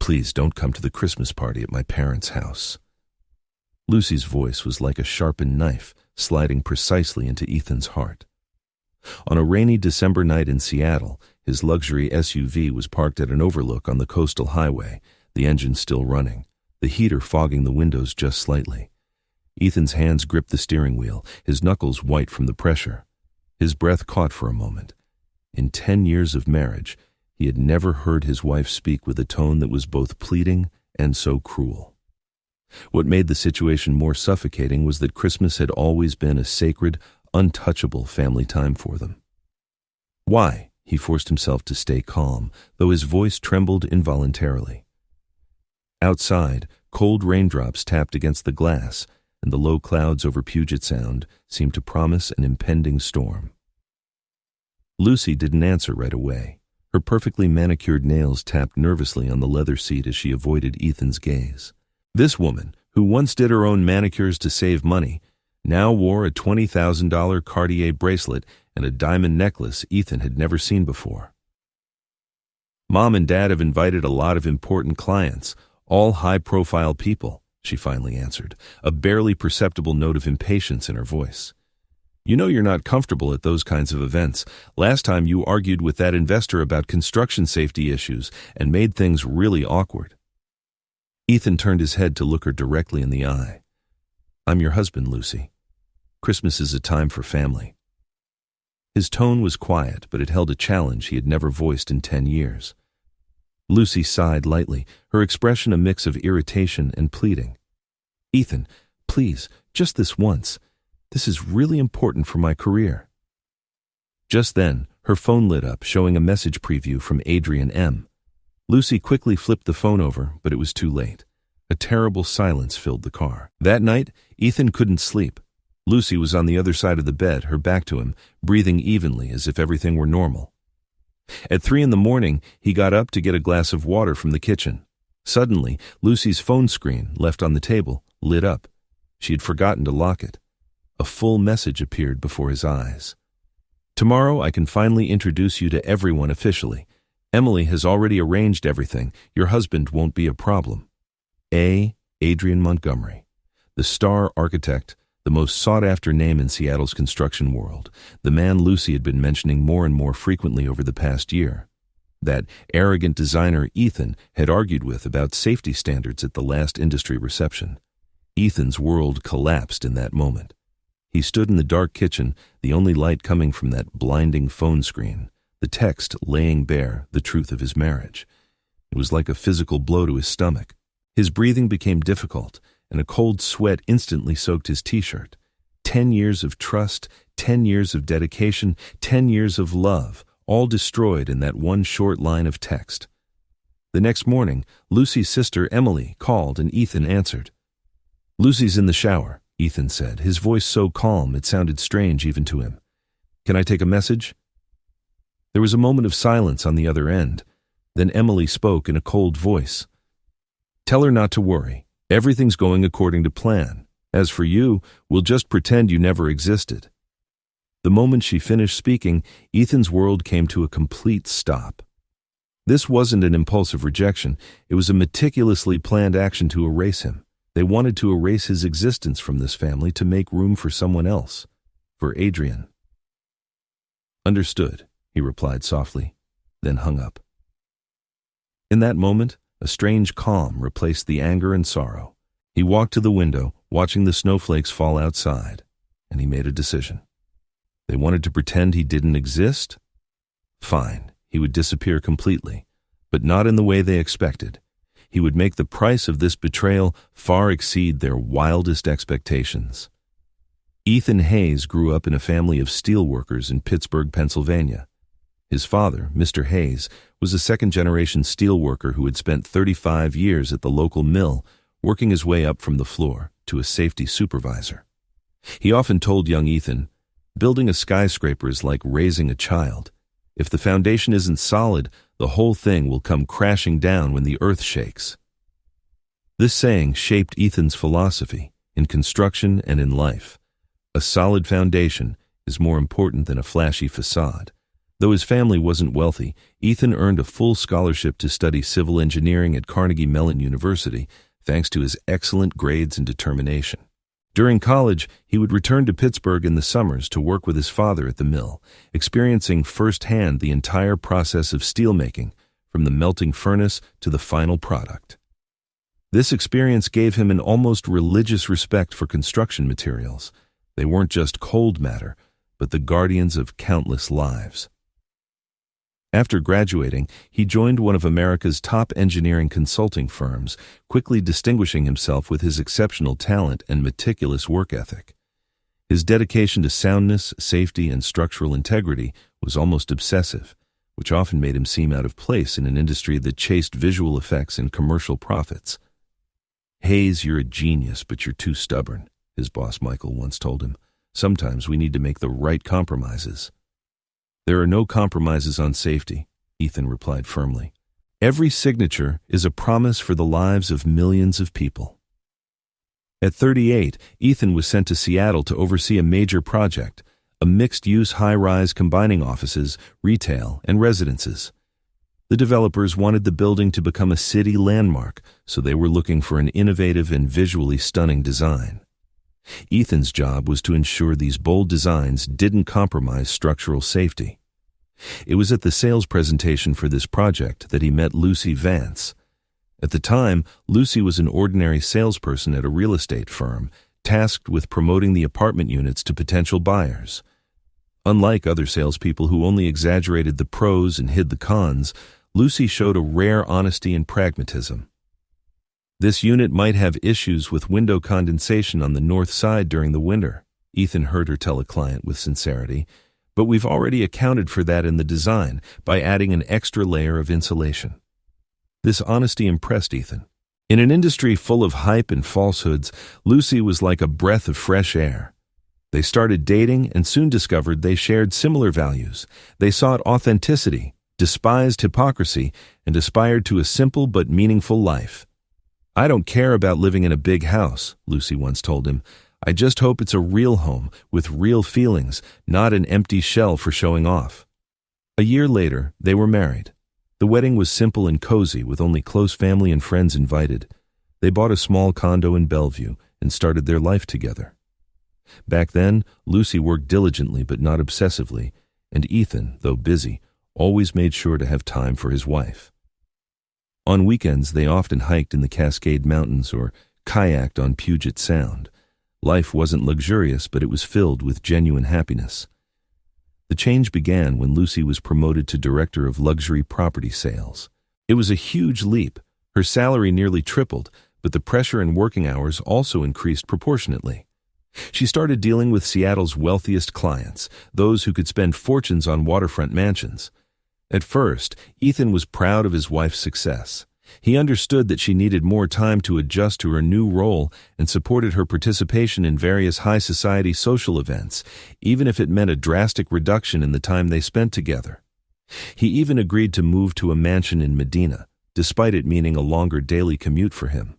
Please don't come to the Christmas party at my parents' house." Lucy's voice was like a sharpened knife, sliding precisely into Ethan's heart. On a rainy December night in Seattle, his luxury SUV was parked at an overlook on the coastal highway, the engine still running, the heater fogging the windows just slightly. Ethan's hands gripped the steering wheel, his knuckles white from the pressure. His breath caught for a moment. In 10 years of marriage, he had never heard his wife speak with a tone that was both pleading and so cruel. What made the situation more suffocating was that Christmas had always been a sacred, untouchable family time for them. "Why?" He forced himself to stay calm, though his voice trembled involuntarily. Outside, cold raindrops tapped against the glass, and the low clouds over Puget Sound seemed to promise an impending storm. Lucy didn't answer right away. Her perfectly manicured nails tapped nervously on the leather seat as she avoided Ethan's gaze. This woman, who once did her own manicures to save money, now wore a $20,000 Cartier bracelet and a diamond necklace Ethan had never seen before. "Mom and Dad have invited a lot of important clients, all high-profile people," she finally answered, a barely perceptible note of impatience in her voice. "You know you're not comfortable at those kinds of events. Last time you argued with that investor about construction safety issues and made things really awkward." Ethan turned his head to look her directly in the eye. "I'm your husband, Lucy. Christmas is a time for family." His tone was quiet, but it held a challenge he had never voiced in 10 years. Lucy sighed lightly, her expression a mix of irritation and pleading. "Ethan, please, just this once. This is really important for my career." Just then, her phone lit up, showing a message preview from Adrian M. Lucy quickly flipped the phone over, but it was too late. A terrible silence filled the car. That night, Ethan couldn't sleep. Lucy was on the other side of the bed, her back to him, breathing evenly as if everything were normal. At 3 a.m, he got up to get a glass of water from the kitchen. Suddenly, Lucy's phone screen, left on the table, lit up. She had forgotten to lock it. A full message appeared before his eyes. "Tomorrow I can finally introduce you to everyone officially. Emily has already arranged everything. Your husband won't be a problem. A. Adrian Montgomery, the star architect, the most sought-after name in Seattle's construction world, the man Lucy had been mentioning more and more frequently over the past year. That arrogant designer Ethan had argued with about safety standards at the last industry reception. Ethan's world collapsed in that moment. He stood in the dark kitchen, the only light coming from that blinding phone screen, the text laying bare the truth of his marriage. It was like a physical blow to his stomach. His breathing became difficult, and a cold sweat instantly soaked his t-shirt. 10 years of trust, 10 years of dedication, 10 years of love, all destroyed in that one short line of text. The next morning, Lucy's sister Emily called and Ethan answered. "Lucy's in the shower," Ethan said, his voice so calm it sounded strange even to him. "Can I take a message?" There was a moment of silence on the other end. Then Emily spoke in a cold voice. "Tell her not to worry. Everything's going according to plan. As for you, we'll just pretend you never existed." The moment she finished speaking, Ethan's world came to a complete stop. This wasn't an impulsive rejection. It was a meticulously planned action to erase him. They wanted to erase his existence from this family to make room for someone else, for Adrian. "Understood," he replied softly, then hung up. In that moment, a strange calm replaced the anger and sorrow. He walked to the window, watching the snowflakes fall outside, and he made a decision. They wanted to pretend he didn't exist? Fine, he would disappear completely, but not in the way they expected. He would make the price of this betrayal far exceed their wildest expectations. Ethan Hayes grew up in a family of steelworkers in Pittsburgh, Pennsylvania. His father, Mr. Hayes, was a second-generation steelworker who had spent 35 years at the local mill, working his way up from the floor to a safety supervisor. He often told young Ethan, "Building a skyscraper is like raising a child. If the foundation isn't solid, the whole thing will come crashing down when the earth shakes." This saying shaped Ethan's philosophy in construction and in life. A solid foundation is more important than a flashy facade. Though his family wasn't wealthy, Ethan earned a full scholarship to study civil engineering at Carnegie Mellon University, thanks to his excellent grades and determination. During college, he would return to Pittsburgh in the summers to work with his father at the mill, experiencing firsthand the entire process of steelmaking, from the melting furnace to the final product. This experience gave him an almost religious respect for construction materials. They weren't just cold matter, but the guardians of countless lives. After graduating, he joined one of America's top engineering consulting firms, quickly distinguishing himself with his exceptional talent and meticulous work ethic. His dedication to soundness, safety, and structural integrity was almost obsessive, which often made him seem out of place in an industry that chased visual effects and commercial profits. "Hayes, you're a genius, but you're too stubborn," his boss Michael once told him. "Sometimes we need to make the right compromises." "There are no compromises on safety," Ethan replied firmly. "Every signature is a promise for the lives of millions of people." At 38, Ethan was sent to Seattle to oversee a major project, a mixed-use high-rise combining offices, retail, and residences. The developers wanted the building to become a city landmark, so they were looking for an innovative and visually stunning design. Ethan's job was to ensure these bold designs didn't compromise structural safety. It was at the sales presentation for this project that he met Lucy Vance. At the time, Lucy was an ordinary salesperson at a real estate firm, tasked with promoting the apartment units to potential buyers. Unlike other salespeople who only exaggerated the pros and hid the cons, Lucy showed a rare honesty and pragmatism. "This unit might have issues with window condensation on the north side during the winter," Ethan heard her tell a client with sincerity, "but we've already accounted for that in the design by adding an extra layer of insulation." This honesty impressed Ethan. In an industry full of hype and falsehoods, Lucy was like a breath of fresh air. They started dating and soon discovered they shared similar values. They sought authenticity, despised hypocrisy, and aspired to a simple but meaningful life. "I don't care about living in a big house," Lucy once told him. "I just hope it's a real home with real feelings, not an empty shell for showing off." A year later, they were married. The wedding was simple and cozy, with only close family and friends invited. They bought a small condo in Bellevue and started their life together. Back then, Lucy worked diligently but not obsessively, and Ethan, though busy, always made sure to have time for his wife. On weekends, they often hiked in the Cascade Mountains or kayaked on Puget Sound. Life wasn't luxurious, but it was filled with genuine happiness. The change began when Lucy was promoted to director of luxury property sales. It was a huge leap. Her salary nearly tripled, but the pressure and working hours also increased proportionately. She started dealing with Seattle's wealthiest clients, those who could spend fortunes on waterfront mansions. At first, Ethan was proud of his wife's success. He understood that she needed more time to adjust to her new role and supported her participation in various high-society social events, even if it meant a drastic reduction in the time they spent together. He even agreed to move to a mansion in Medina, despite it meaning a longer daily commute for him.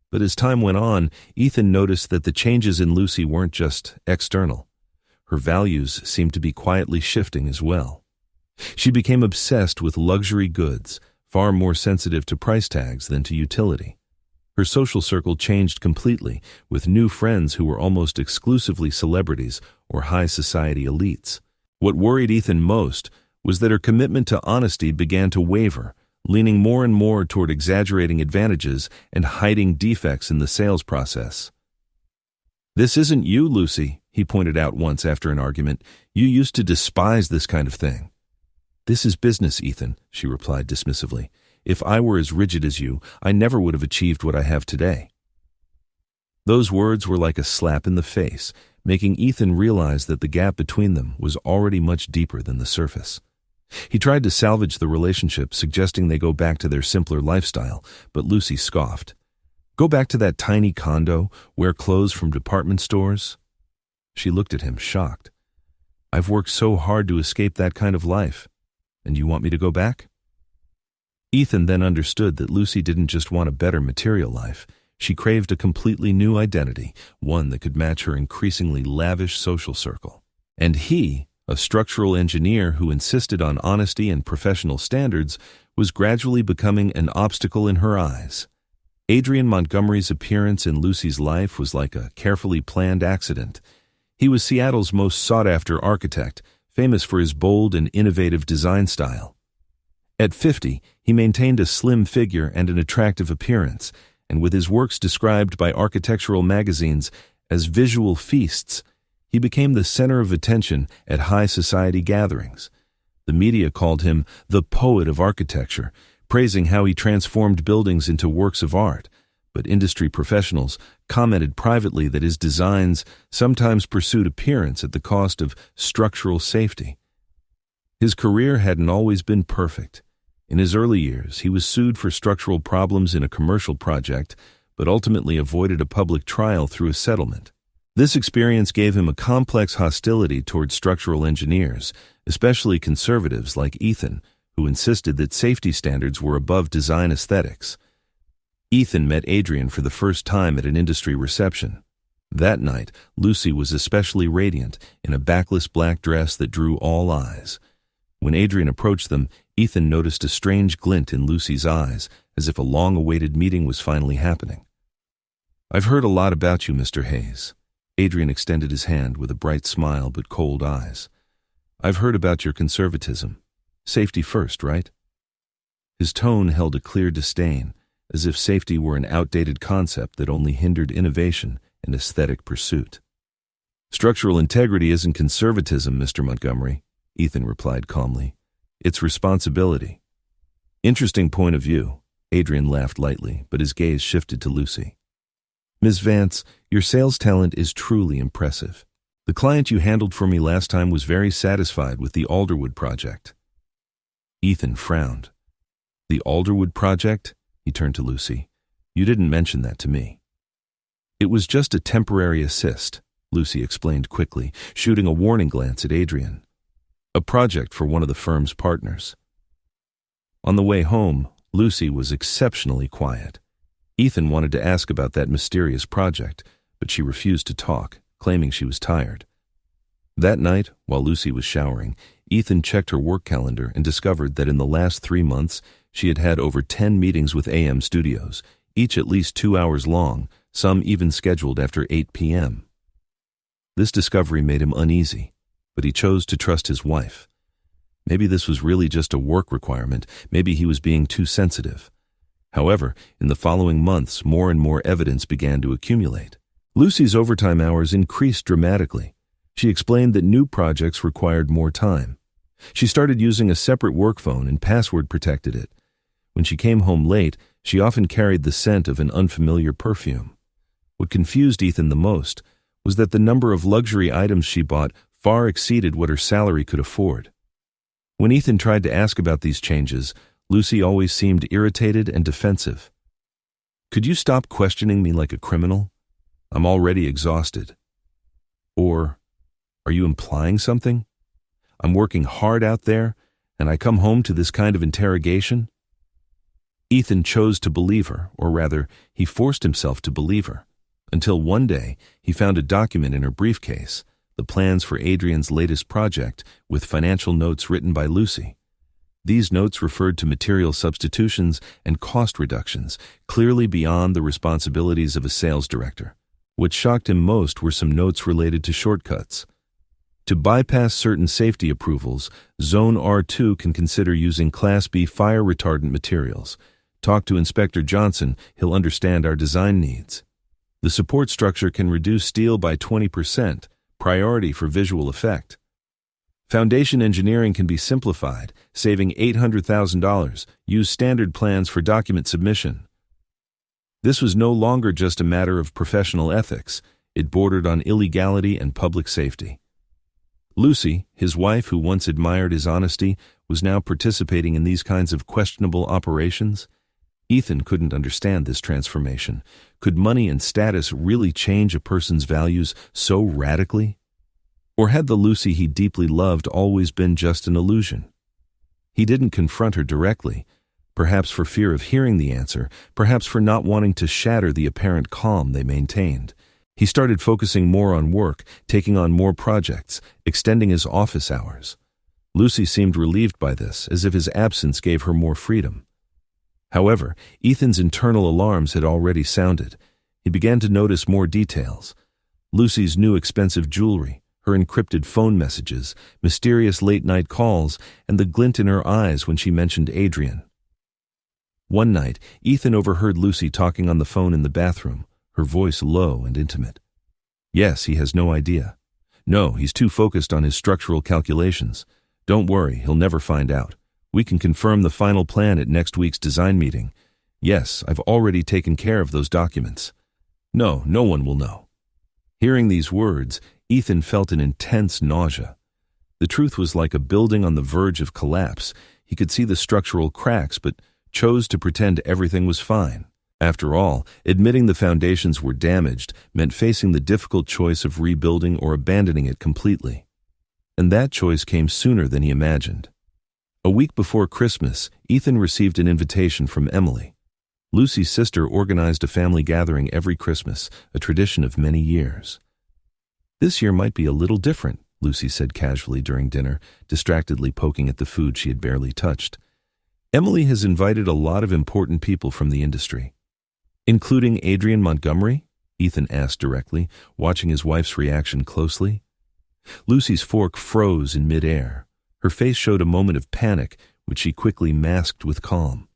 But as time went on, Ethan noticed that the changes in Lucy weren't just external. Her values seemed to be quietly shifting as well. She became obsessed with luxury goods, far more sensitive to price tags than to utility. Her social circle changed completely, with new friends who were almost exclusively celebrities or high society elites. What worried Ethan most was that her commitment to honesty began to waver, leaning more and more toward exaggerating advantages and hiding defects in the sales process. "This isn't you, Lucy," he pointed out once after an argument. "You used to despise this kind of thing." "This is business, Ethan," she replied dismissively. "If I were as rigid as you, I never would have achieved what I have today." Those words were like a slap in the face, making Ethan realize that the gap between them was already much deeper than the surface. He tried to salvage the relationship, suggesting they go back to their simpler lifestyle, but Lucy scoffed. "Go back to that tiny condo, wear clothes from department stores?" She looked at him, shocked. "I've worked so hard to escape that kind of life. And you want me to go back?" Ethan then understood that Lucy didn't just want a better material life. She craved a completely new identity, one that could match her increasingly lavish social circle. And he, A structural engineer who insisted on honesty and professional standards was gradually becoming an obstacle in her eyes. Adrian Montgomery's appearance in Lucy's life was like a carefully planned accident. He was Seattle's most sought-after architect, famous for his bold and innovative design style. At 50, he maintained a slim figure and an attractive appearance, and with his works described by architectural magazines as visual feasts, he became the center of attention at high society gatherings. The media called him the poet of architecture, praising how he transformed buildings into works of art, but industry professionals commented privately that his designs sometimes pursued appearance at the cost of structural safety. His career hadn't always been perfect. In his early years, he was sued for structural problems in a commercial project, but ultimately avoided a public trial through a settlement. This experience gave him a complex hostility toward structural engineers, especially conservatives like Ethan, who insisted that safety standards were above design aesthetics. Ethan met Adrian for the first time at an industry reception. That night, Lucy was especially radiant in a backless black dress that drew all eyes. When Adrian approached them, Ethan noticed a strange glint in Lucy's eyes, as if a long-awaited meeting was finally happening. "I've heard a lot about you, Mr. Hayes." Adrian extended his hand with a bright smile but cold eyes. "I've heard about your conservatism. Safety first, right?" His tone held a clear disdain, as if safety were an outdated concept that only hindered innovation and aesthetic pursuit. "Structural integrity isn't conservatism, Mr. Montgomery," Ethan replied calmly. "It's responsibility." "Interesting point of view." Adrian laughed lightly, but his gaze shifted to Lucy. "Ms. Vance, your sales talent is truly impressive. The client you handled for me last time was very satisfied with the Alderwood project." Ethan frowned. "The Alderwood project?" He turned to Lucy. "You didn't mention that to me." "It was just a temporary assist," Lucy explained quickly, shooting a warning glance at Adrian. "A project for one of the firm's partners." On the way home, Lucy was exceptionally quiet. Ethan wanted to ask about that mysterious project, but she refused to talk, claiming she was tired. That night, while Lucy was showering, Ethan checked her work calendar and discovered that in the last 3 months, she had had over 10 meetings with AM Studios, each at least 2 hours long, some even scheduled after 8 p.m. This discovery made him uneasy, but he chose to trust his wife. Maybe this was really just a work requirement, maybe he was being too sensitive. However, in the following months, more and more evidence began to accumulate. Lucy's overtime hours increased dramatically. She explained that new projects required more time. She started using a separate work phone and password-protected it. When she came home late, she often carried the scent of an unfamiliar perfume. What confused Ethan the most was that the number of luxury items she bought far exceeded what her salary could afford. When Ethan tried to ask about these changes, Lucy always seemed irritated and defensive. "Could you stop questioning me like a criminal? I'm already exhausted." Or, "Are you implying something? I'm working hard out there, and I come home to this kind of interrogation?" Ethan chose to believe her, or rather, he forced himself to believe her, until one day he found a document in her briefcase, the plans for Adrian's latest project, with financial notes written by Lucy. These notes referred to material substitutions and cost reductions, clearly beyond the responsibilities of a sales director. What shocked him most were some notes related to shortcuts. To bypass certain safety approvals, Zone R2 can consider using Class B fire retardant materials. Talk to Inspector Johnson, he'll understand our design needs. The support structure can reduce steel by 20%, priority for visual effect. Foundation engineering can be simplified, saving $800,000. Use standard plans for document submission. This was no longer just a matter of professional ethics. It bordered on illegality and public safety. Lucy, his wife who once admired his honesty, was now participating in these kinds of questionable operations. Ethan couldn't understand this transformation. Could money and status really change a person's values so radically? Or had the Lucy he deeply loved always been just an illusion? He didn't confront her directly, perhaps for fear of hearing the answer, perhaps for not wanting to shatter the apparent calm they maintained. He started focusing more on work, taking on more projects, extending his office hours. Lucy seemed relieved by this, as if his absence gave her more freedom. However, Ethan's internal alarms had already sounded. He began to notice more details. Lucy's new expensive jewelry, her encrypted phone messages, mysterious late-night calls, and the glint in her eyes when she mentioned Adrian. One night, Ethan overheard Lucy talking on the phone in the bathroom, her voice low and intimate. Yes, he has no idea. No, he's too focused on his structural calculations. Don't worry, he'll never find out. We can confirm the final plan at next week's design meeting. Yes, I've already taken care of those documents. No, no one will know. Hearing these words, Ethan felt an intense nausea. The truth was like a building on the verge of collapse. He could see the structural cracks, but chose to pretend everything was fine. After all, admitting the foundations were damaged meant facing the difficult choice of rebuilding or abandoning it completely. And that choice came sooner than he imagined. A week before Christmas, Ethan received an invitation from Emily. Lucy's sister organized a family gathering every Christmas, a tradition of many years. This year might be a little different, Lucy said casually during dinner, distractedly poking at the food she had barely touched. Emily has invited a lot of important people from the industry. Including Adrian Montgomery? Ethan asked directly, watching his wife's reaction closely. Lucy's fork froze in midair. Her face showed a moment of panic, which she quickly masked with calm.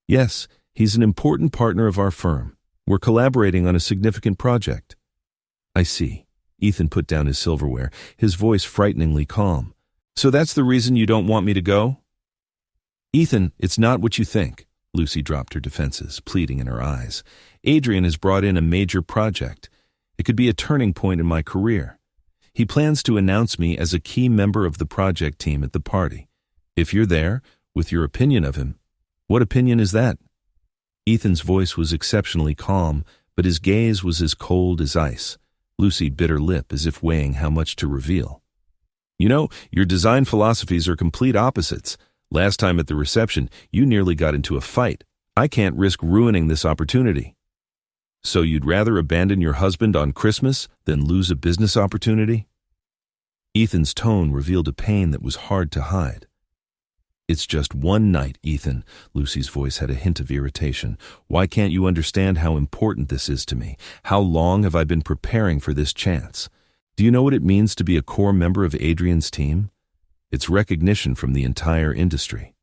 Yes, he's an important partner of our firm. We're collaborating on a significant project. I see. Ethan put down his silverware, his voice frighteningly calm. So that's the reason you don't want me to go? Ethan, it's not what you think. Lucy dropped her defenses, pleading in her eyes. Adrian has brought in a major project. It could be a turning point in my career. He plans to announce me as a key member of the project team at the party. If you're there, with your opinion of him. What opinion is that? Ethan's voice was exceptionally calm, but his gaze was as cold as ice. Lucy bit her lip as if weighing how much to reveal. You know, your design philosophies are complete opposites. Last time at the reception, you nearly got into a fight. I can't risk ruining this opportunity. So you'd rather abandon your husband on Christmas than lose a business opportunity? Ethan's tone revealed a pain that was hard to hide. It's just one night, Ethan. Lucy's voice had a hint of irritation. Why can't you understand how important this is to me? How long have I been preparing for this chance? Do you know what it means to be a core member of Adrian's team? It's recognition from the entire industry.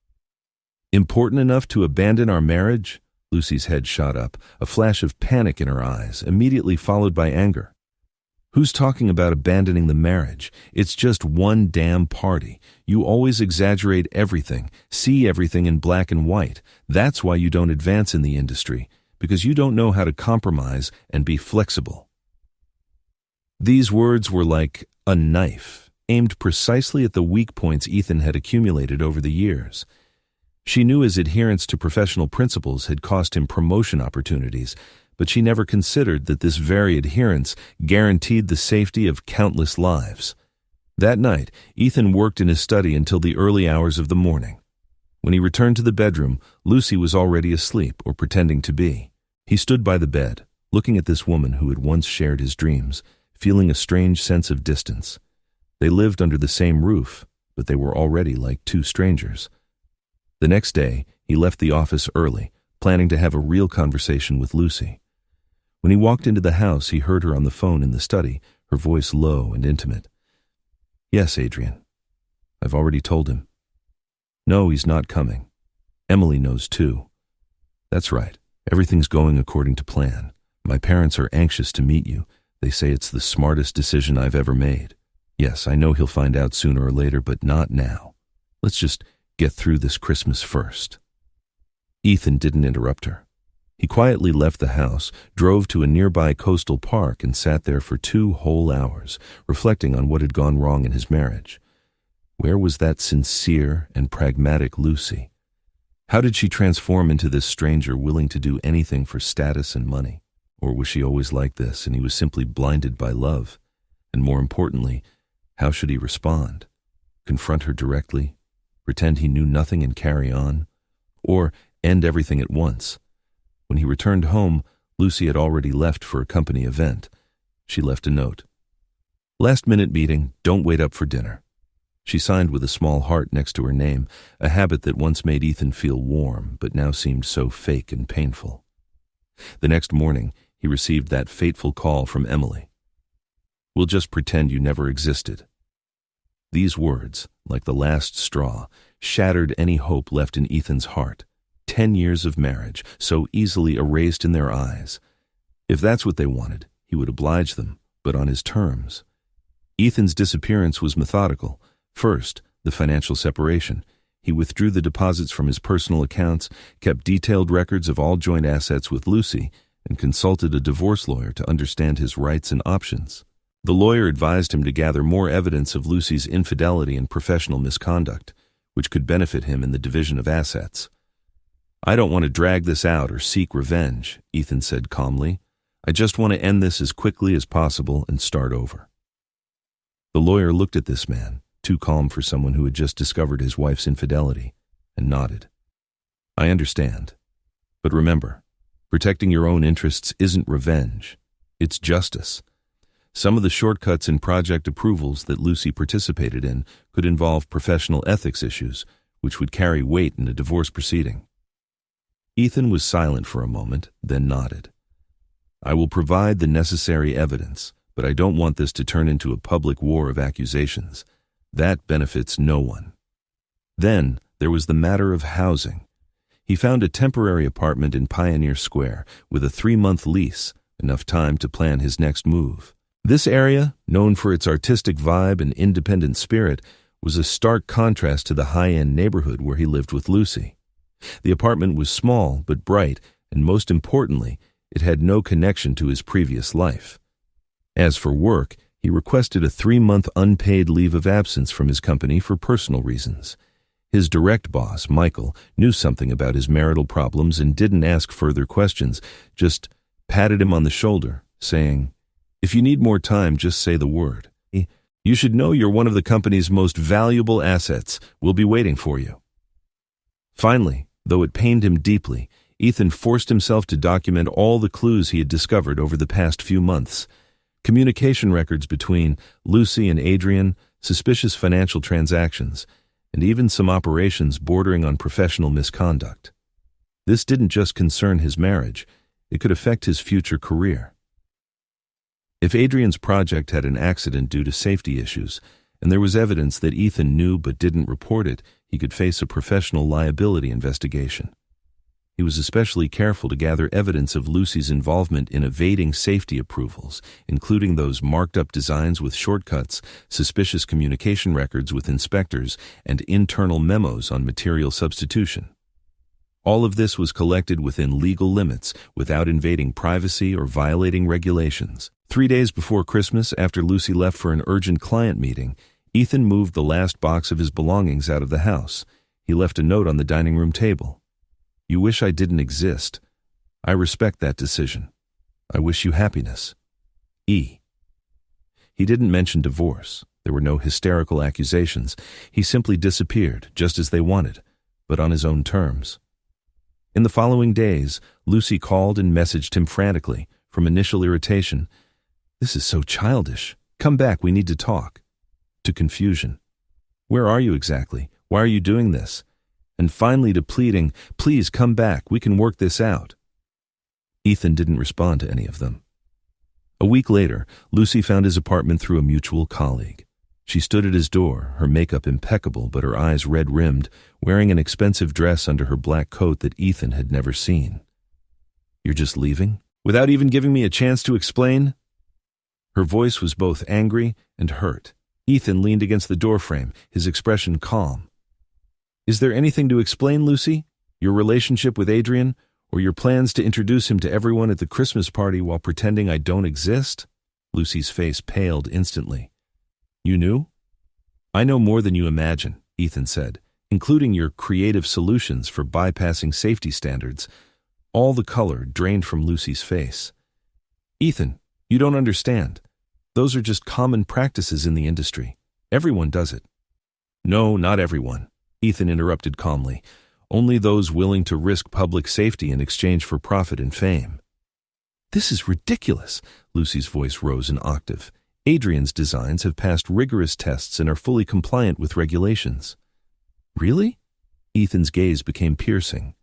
Important enough to abandon our marriage? Lucy's head shot up, a flash of panic in her eyes, immediately followed by anger. Who's talking about abandoning the marriage? It's just one damn party. You always exaggerate everything, see everything in black and white. That's why you don't advance in the industry, because you don't know how to compromise and be flexible. These words were like a knife, aimed precisely at the weak points Ethan had accumulated over the years. She knew his adherence to professional principles had cost him promotion opportunities, but she never considered that this very adherence guaranteed the safety of countless lives. That night, Ethan worked in his study until the early hours of the morning. When he returned to the bedroom, Lucy was already asleep or pretending to be. He stood by the bed, looking at this woman who had once shared his dreams, feeling a strange sense of distance. They lived under the same roof, but they were already like two strangers. The next day, he left the office early, planning to have a real conversation with Lucy. When he walked into the house, he heard her on the phone in the study, her voice low and intimate. Yes, Adrian. I've already told him. No, he's not coming. Emily knows too. That's right. Everything's going according to plan. My parents are anxious to meet you. They say it's the smartest decision I've ever made. Yes, I know he'll find out sooner or later, but not now. Let's just get through this Christmas first. Ethan didn't interrupt her. He quietly left the house, drove to a nearby coastal park, and sat there for 2 whole hours, reflecting on what had gone wrong in his marriage. Where was that sincere and pragmatic Lucy? How did she transform into this stranger willing to do anything for status and money? Or was she always like this, and he was simply blinded by love? And more importantly, how should he respond? Confront her directly? Pretend he knew nothing and carry on? Or end everything at once? When he returned home, Lucy had already left for a company event. She left a note. Last-minute meeting, don't wait up for dinner. She signed with a small heart next to her name, a habit that once made Ethan feel warm, but now seemed so fake and painful. The next morning, he received that fateful call from Emily. We'll just pretend you never existed. These words, like the last straw, shattered any hope left in Ethan's heart. 10 years of marriage, so easily erased in their eyes. If that's what they wanted, he would oblige them, but on his terms. Ethan's disappearance was methodical. First, the financial separation. He withdrew the deposits from his personal accounts, kept detailed records of all joint assets with Lucy, and consulted a divorce lawyer to understand his rights and options. The lawyer advised him to gather more evidence of Lucy's infidelity and professional misconduct, which could benefit him in the division of assets. I don't want to drag this out or seek revenge, Ethan said calmly. I just want to end this as quickly as possible and start over. The lawyer looked at this man, too calm for someone who had just discovered his wife's infidelity, and nodded. I understand. But remember, protecting your own interests isn't revenge. It's justice. Some of the shortcuts in project approvals that Lucy participated in could involve professional ethics issues, which would carry weight in a divorce proceeding. Ethan was silent for a moment, then nodded. I will provide the necessary evidence, but I don't want this to turn into a public war of accusations. That benefits no one. Then there was the matter of housing. He found a temporary apartment in Pioneer Square with a 3-month lease, enough time to plan his next move. This area, known for its artistic vibe and independent spirit, was a stark contrast to the high-end neighborhood where he lived with Lucy. The apartment was small but bright, and most importantly, it had no connection to his previous life. As for work, he requested a 3-month unpaid leave of absence from his company for personal reasons. His direct boss, Michael, knew something about his marital problems and didn't ask further questions, just patted him on the shoulder, saying, If you need more time, just say the word. You should know you're one of the company's most valuable assets. We'll be waiting for you. Finally, though it pained him deeply, Ethan forced himself to document all the clues he had discovered over the past few months. Communication records between Lucy and Adrian, suspicious financial transactions, and even some operations bordering on professional misconduct. This didn't just concern his marriage, it could affect his future career. If Adrian's project had an accident due to safety issues, and there was evidence that Ethan knew but didn't report it, he could face a professional liability investigation. He was especially careful to gather evidence of Lucy's involvement in evading safety approvals, including those marked-up designs with shortcuts, suspicious communication records with inspectors, and internal memos on material substitution. All of this was collected within legal limits, without invading privacy or violating regulations. 3 days before Christmas, after Lucy left for an urgent client meeting, Ethan moved the last box of his belongings out of the house. He left a note on the dining room table. You wish I didn't exist. I respect that decision. I wish you happiness. E. He didn't mention divorce. There were no hysterical accusations. He simply disappeared, just as they wanted, but on his own terms. In the following days, Lucy called and messaged him frantically, from initial irritation. This is so childish. Come back, we need to talk. To confusion. Where are you exactly? Why are you doing this? And finally to pleading, please come back, we can work this out. Ethan didn't respond to any of them. A week later, Lucy found his apartment through a mutual colleague. She stood at his door, her makeup impeccable but her eyes red-rimmed, wearing an expensive dress under her black coat that Ethan had never seen. You're just leaving? Without even giving me a chance to explain? Her voice was both angry and hurt. Ethan leaned against the doorframe, his expression calm. Is there anything to explain, Lucy? Your relationship with Adrian, or your plans to introduce him to everyone at the Christmas party while pretending I don't exist? Lucy's face paled instantly. You knew? I know more than you imagine, Ethan said, including your creative solutions for bypassing safety standards. All the color drained from Lucy's face. Ethan, you don't understand. Those are just common practices in the industry. Everyone does it. No, not everyone, Ethan interrupted calmly. Only those willing to risk public safety in exchange for profit and fame. This is ridiculous. Lucy's voice rose an octave. Adrian's designs have passed rigorous tests and are fully compliant with regulations. Really? Ethan's gaze became piercing.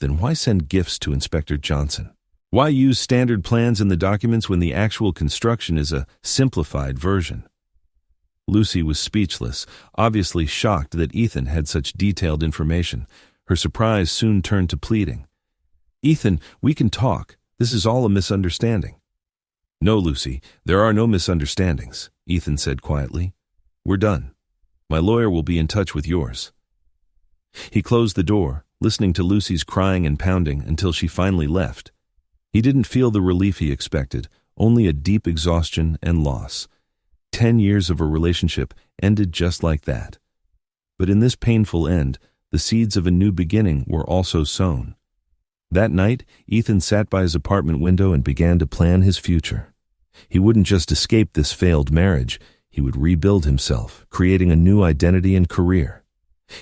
Then why send gifts to Inspector Johnson? Why use standard plans in the documents when the actual construction is a simplified version? Lucy was speechless, obviously shocked that Ethan had such detailed information. Her surprise soon turned to pleading. Ethan, we can talk. This is all a misunderstanding. No, Lucy, there are no misunderstandings, Ethan said quietly. We're done. My lawyer will be in touch with yours. He closed the door, listening to Lucy's crying and pounding until she finally left. He didn't feel the relief he expected, only a deep exhaustion and loss. 10 years of a relationship ended just like that. But in this painful end, the seeds of a new beginning were also sown. That night, Ethan sat by his apartment window and began to plan his future. He wouldn't just escape this failed marriage, he would rebuild himself, creating a new identity and career.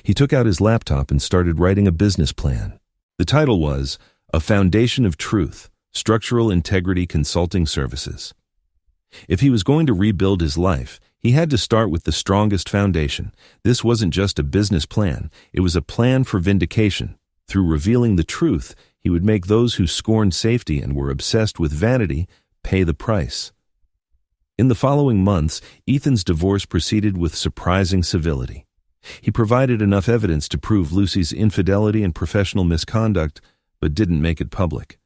He took out his laptop and started writing a business plan. The title was A Foundation of Truth, Structural Integrity Consulting Services. If he was going to rebuild his life, he had to start with the strongest foundation. This wasn't just a business plan, it was a plan for vindication. Through revealing the truth, he would make those who scorned safety and were obsessed with vanity pay the price. In the following months, Ethan's divorce proceeded with surprising civility. He provided enough evidence to prove Lucy's infidelity and professional misconduct, but didn't make it public.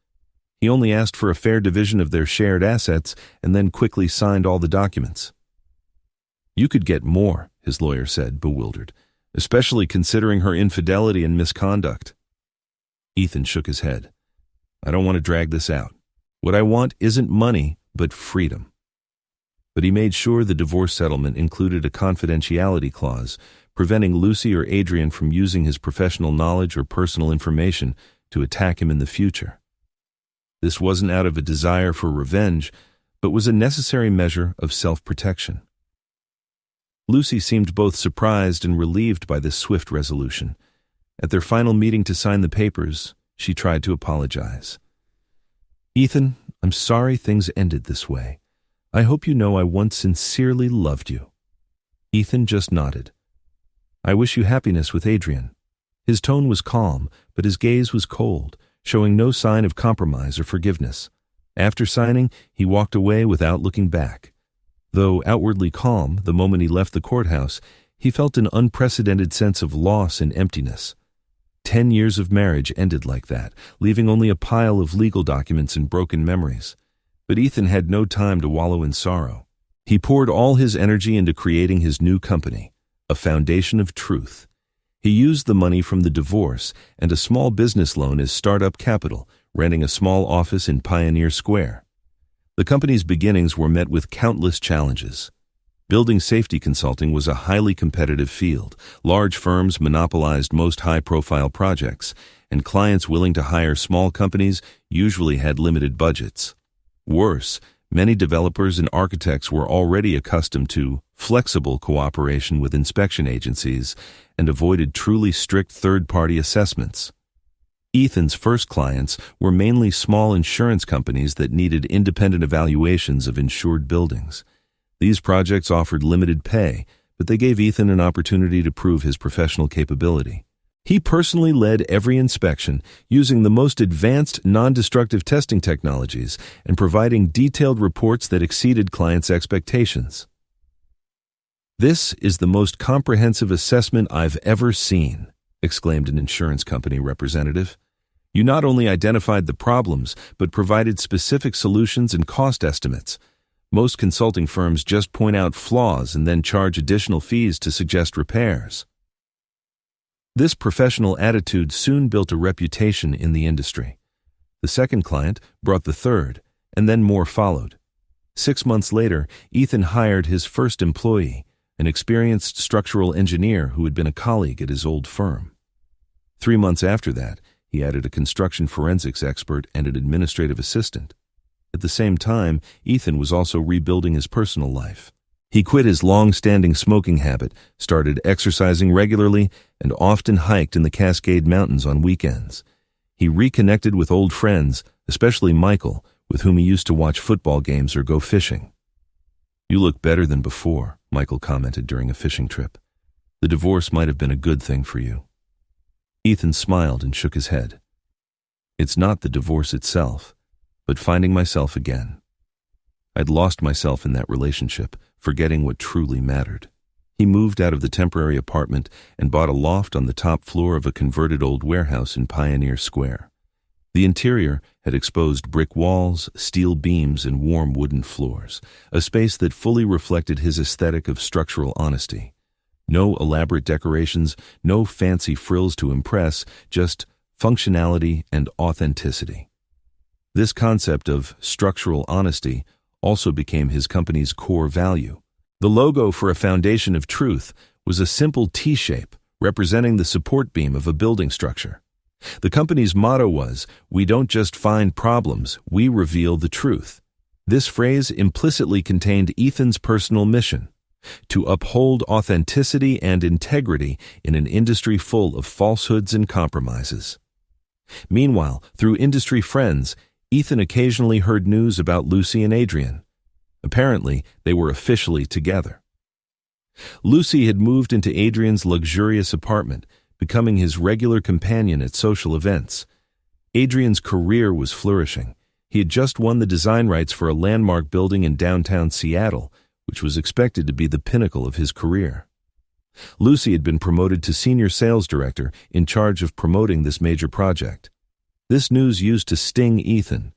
He only asked for a fair division of their shared assets and then quickly signed all the documents. You could get more, his lawyer said, bewildered, especially considering her infidelity and misconduct. Ethan shook his head. I don't want to drag this out. What I want isn't money, but freedom. But he made sure the divorce settlement included a confidentiality clause, preventing Lucy or Adrian from using his professional knowledge or personal information to attack him in the future. This wasn't out of a desire for revenge, but was a necessary measure of self-protection. Lucy seemed both surprised and relieved by this swift resolution. At their final meeting to sign the papers, she tried to apologize. Ethan, I'm sorry things ended this way. I hope you know I once sincerely loved you. Ethan just nodded. I wish you happiness with Adrian. His tone was calm, but his gaze was cold, showing no sign of compromise or forgiveness. After signing, he walked away without looking back. Though outwardly calm the moment he left the courthouse, he felt an unprecedented sense of loss and emptiness. 10 years of marriage ended like that, leaving only a pile of legal documents and broken memories. But Ethan had no time to wallow in sorrow. He poured all his energy into creating his new company, A Foundation of Truth. He used the money from the divorce and a small business loan as startup capital, renting a small office in Pioneer Square. The company's beginnings were met with countless challenges. Building safety consulting was a highly competitive field. Large firms monopolized most high-profile projects, and clients willing to hire small companies usually had limited budgets. Worse, many developers and architects were already accustomed to flexible cooperation with inspection agencies and avoided truly strict third-party assessments. Ethan's first clients were mainly small insurance companies that needed independent evaluations of insured buildings. These projects offered limited pay, but they gave Ethan an opportunity to prove his professional capability. He personally led every inspection, using the most advanced non-destructive testing technologies and providing detailed reports that exceeded clients' expectations. This is the most comprehensive assessment I've ever seen, exclaimed an insurance company representative. You not only identified the problems, but provided specific solutions and cost estimates. Most consulting firms just point out flaws and then charge additional fees to suggest repairs. This professional attitude soon built a reputation in the industry. The second client brought the third, and then more followed. 6 months later, Ethan hired his first employee, an experienced structural engineer who had been a colleague at his old firm. 3 months after that, he added a construction forensics expert and an administrative assistant. At the same time, Ethan was also rebuilding his personal life. He quit his long-standing smoking habit, started exercising regularly, and often hiked in the Cascade Mountains on weekends. He reconnected with old friends, especially Michael, with whom he used to watch football games or go fishing. "You look better than before," Michael commented during a fishing trip. "The divorce might have been a good thing for you." Ethan smiled and shook his head. "It's not the divorce itself, but finding myself again. I'd lost myself in that relationship, forgetting what truly mattered." He moved out of the temporary apartment and bought a loft on the top floor of a converted old warehouse in Pioneer Square. The interior had exposed brick walls, steel beams, and warm wooden floors, a space that fully reflected his aesthetic of structural honesty. No elaborate decorations, no fancy frills to impress, just functionality and authenticity. This concept of structural honesty also became his company's core value. The logo for a foundation of truth was a simple T-shape representing the support beam of a building structure. The company's motto was, "We don't just find problems, we reveal the truth." This phrase implicitly contained Ethan's personal mission: to uphold authenticity and integrity in an industry full of falsehoods and compromises. Meanwhile, through industry friends, Ethan occasionally heard news about Lucy and Adrian. Apparently, they were officially together. Lucy had moved into Adrian's luxurious apartment, becoming his regular companion at social events. Adrian's career was flourishing. He had just won the design rights for a landmark building in downtown Seattle, which was expected to be the pinnacle of his career. Lucy had been promoted to senior sales director in charge of promoting this major project. This news used to sting Ethan,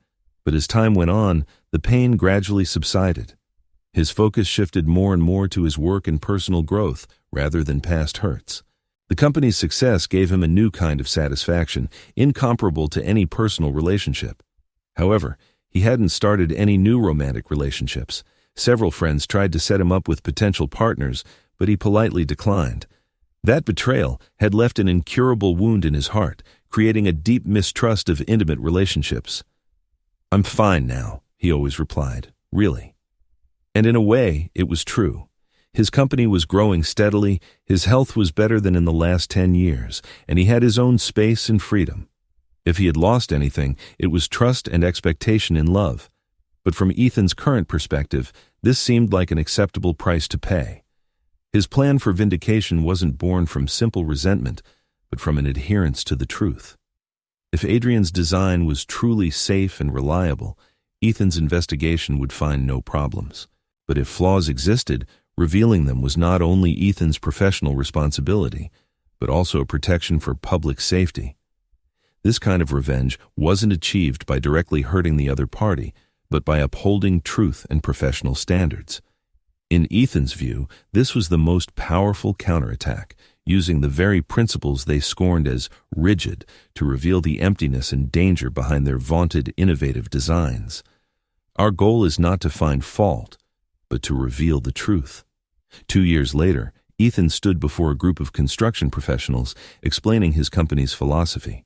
but as time went on, the pain gradually subsided. His focus shifted more and more to his work and personal growth rather than past hurts. The company's success gave him a new kind of satisfaction, incomparable to any personal relationship. However, he hadn't started any new romantic relationships. Several friends tried to set him up with potential partners, but he politely declined. That betrayal had left an incurable wound in his heart, creating a deep mistrust of intimate relationships. "I'm fine now," he always replied. "Really." And in a way, it was true. His company was growing steadily, his health was better than in the last 10 years, and he had his own space and freedom. If he had lost anything, it was trust and expectation in love. But from Ethan's current perspective, this seemed like an acceptable price to pay. His plan for vindication wasn't born from simple resentment, but from an adherence to the truth. If Adrian's design was truly safe and reliable, Ethan's investigation would find no problems. But if flaws existed, revealing them was not only Ethan's professional responsibility, but also a protection for public safety. This kind of revenge wasn't achieved by directly hurting the other party, but by upholding truth and professional standards. In Ethan's view, this was the most powerful counterattack, using the very principles they scorned as rigid to reveal the emptiness and danger behind their vaunted innovative designs. "Our goal is not to find fault, but to reveal the truth." 2 years later, Ethan stood before a group of construction professionals explaining his company's philosophy.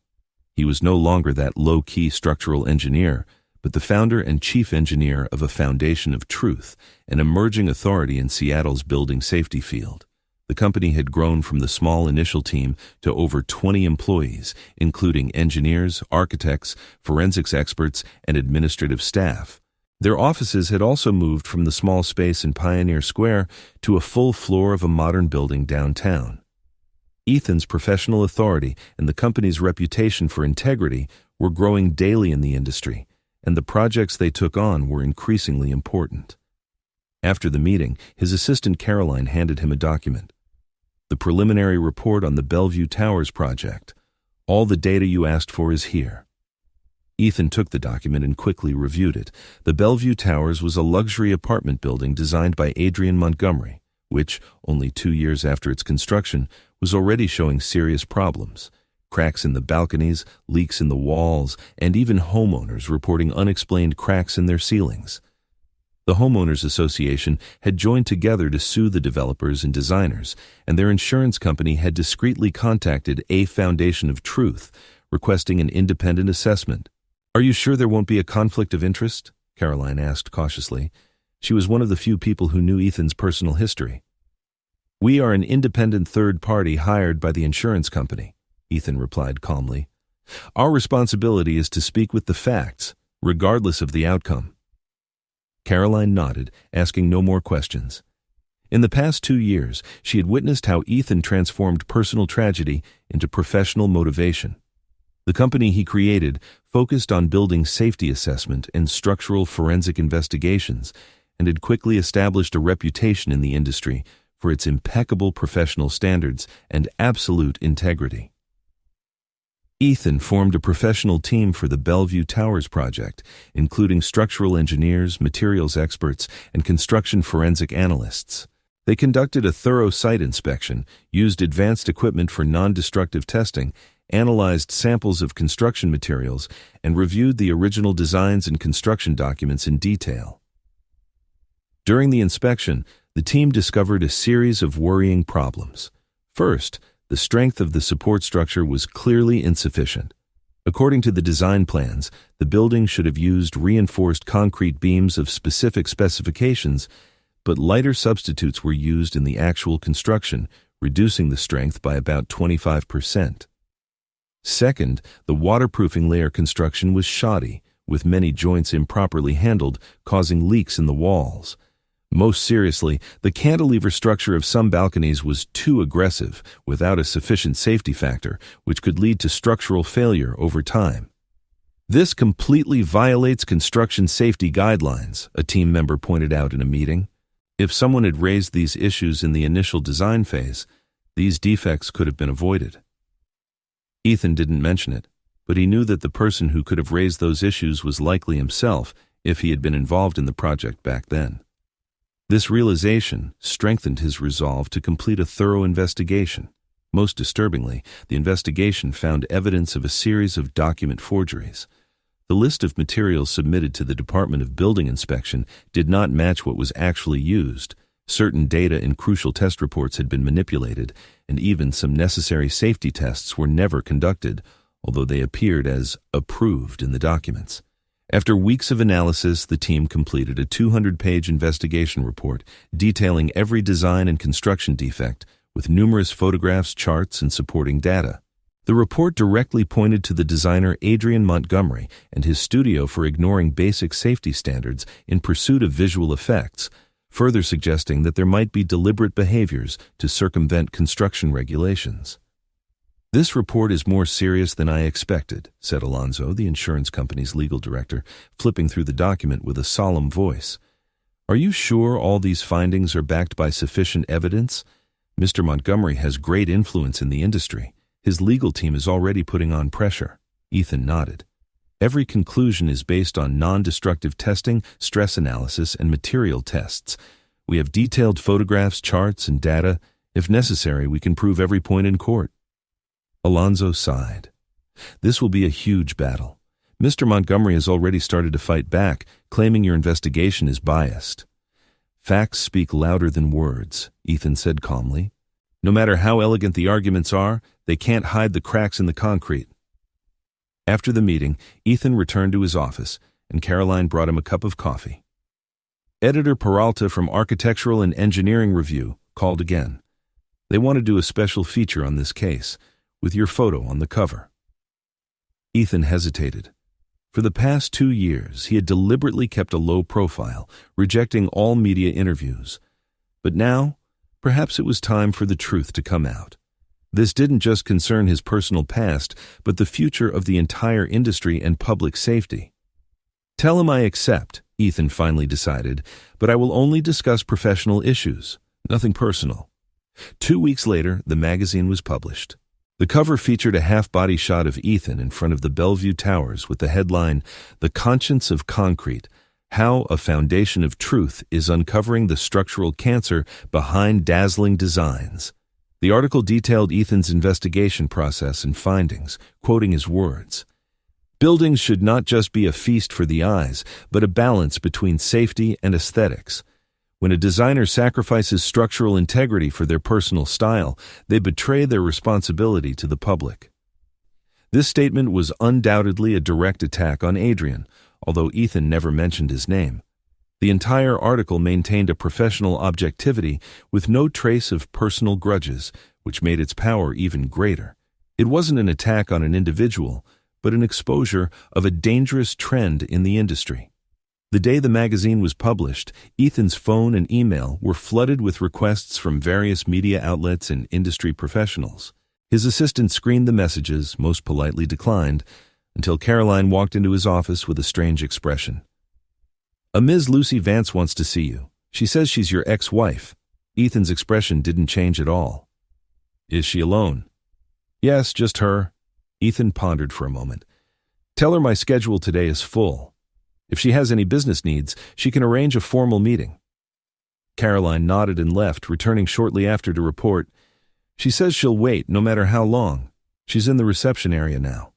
He was no longer that low-key structural engineer, but the founder and chief engineer of a foundation of truth, an emerging authority in Seattle's building safety field. The company had grown from the small initial team to over 20 employees, including engineers, architects, forensics experts, and administrative staff. Their offices had also moved from the small space in Pioneer Square to a full floor of a modern building downtown. Ethan's professional authority and the company's reputation for integrity were growing daily in the industry, and the projects they took on were increasingly important. After the meeting, his assistant Caroline handed him a document. "The preliminary report on the Bellevue Towers project. All the data you asked for is here." Ethan took the document and quickly reviewed it. The Bellevue Towers was a luxury apartment building designed by Adrian Montgomery, which, only 2 years after its construction, was already showing serious problems. Cracks in the balconies, leaks in the walls, and even homeowners reporting unexplained cracks in their ceilings. The Homeowners Association had joined together to sue the developers and designers, and their insurance company had discreetly contacted a Foundation of Truth, requesting an independent assessment. "Are you sure there won't be a conflict of interest?" Caroline asked cautiously. She was one of the few people who knew Ethan's personal history. "We are an independent third party hired by the insurance company," Ethan replied calmly. "Our responsibility is to speak with the facts, regardless of the outcome. Caroline nodded, asking no more questions. In the past 2 years, she had witnessed how Ethan transformed personal tragedy into professional motivation. The company he created focused on building safety assessment and structural forensic investigations, and had quickly established a reputation in the industry for its impeccable professional standards and absolute integrity. Ethan formed a professional team for the Bellevue Towers project, including structural engineers, materials experts, and construction forensic analysts. They conducted a thorough site inspection, used advanced equipment for non-destructive testing, analyzed samples of construction materials, and reviewed the original designs and construction documents in detail. During the inspection, the team discovered a series of worrying problems. First, the strength of the support structure was clearly insufficient. According to the design plans, the building should have used reinforced concrete beams of specific specifications, but lighter substitutes were used in the actual construction, reducing the strength by about 25%. Second, the waterproofing layer construction was shoddy, with many joints improperly handled, causing leaks in the walls. Most seriously, the cantilever structure of some balconies was too aggressive, without a sufficient safety factor, which could lead to structural failure over time. This completely violates construction safety guidelines, a team member pointed out in a meeting. If someone had raised these issues in the initial design phase, these defects could have been avoided. Ethan didn't mention it, but he knew that the person who could have raised those issues was likely himself if he had been involved in the project back then. This realization strengthened his resolve to complete a thorough investigation. Most disturbingly, the investigation found evidence of a series of document forgeries. The list of materials submitted to the Department of Building Inspection did not match what was actually used. Certain data in crucial test reports had been manipulated, and even some necessary safety tests were never conducted, although they appeared as approved in the documents. After weeks of analysis, the team completed a 200-page investigation report detailing every design and construction defect, with numerous photographs, charts, and supporting data. The report directly pointed to the designer Adrian Montgomery and his studio for ignoring basic safety standards in pursuit of visual effects, further suggesting that there might be deliberate behaviors to circumvent construction regulations. "This report is more serious than I expected," said Alonzo, the insurance company's legal director, flipping through the document with a solemn voice. "Are you sure all these findings are backed by sufficient evidence? Mr. Montgomery has great influence in the industry. His legal team is already putting on pressure." Ethan nodded. "Every conclusion is based on non-destructive testing, stress analysis, and material tests. We have detailed photographs, charts, and data. If necessary, we can prove every point in court." Alonzo sighed. "This will be a huge battle. Mr. Montgomery has already started to fight back, claiming your investigation is biased." "Facts speak louder than words," Ethan said calmly. "No matter how elegant the arguments are, they can't hide the cracks in the concrete." After the meeting, Ethan returned to his office, and Caroline brought him a cup of coffee. Editor Peralta from Architectural and Engineering Review called again. They want to do a special feature on this case, with your photo on the cover. Ethan hesitated. For the past 2 years, he had deliberately kept a low profile, rejecting all media interviews. But now, perhaps it was time for the truth to come out. This didn't just concern his personal past, but the future of the entire industry and public safety. "Tell him I accept," Ethan finally decided, "but I will only discuss professional issues, nothing personal." 2 weeks later, the magazine was published. The cover featured a half-body shot of Ethan in front of the Bellevue Towers with the headline, "The Conscience of Concrete: How a Foundation of Truth is Uncovering the Structural Cancer Behind Dazzling Designs." The article detailed Ethan's investigation process and findings, quoting his words. "Buildings should not just be a feast for the eyes, but a balance between safety and aesthetics. When a designer sacrifices structural integrity for their personal style, they betray their responsibility to the public." This statement was undoubtedly a direct attack on Adrian, although Ethan never mentioned his name. The entire article maintained a professional objectivity with no trace of personal grudges, which made its power even greater. It wasn't an attack on an individual, but an exposure of a dangerous trend in the industry. The day the magazine was published, Ethan's phone and email were flooded with requests from various media outlets and industry professionals. His assistant screened the messages, most politely declined, until Caroline walked into his office with a strange expression. "A Ms. Lucy Vance wants to see you. She says she's your ex-wife." Ethan's expression didn't change at all. "Is she alone?" "Yes, just her." Ethan pondered for a moment. "Tell her my schedule today is full. If she has any business needs, she can arrange a formal meeting." Caroline nodded and left, returning shortly after to report, "She says she'll wait, no matter how long. She's in the reception area now."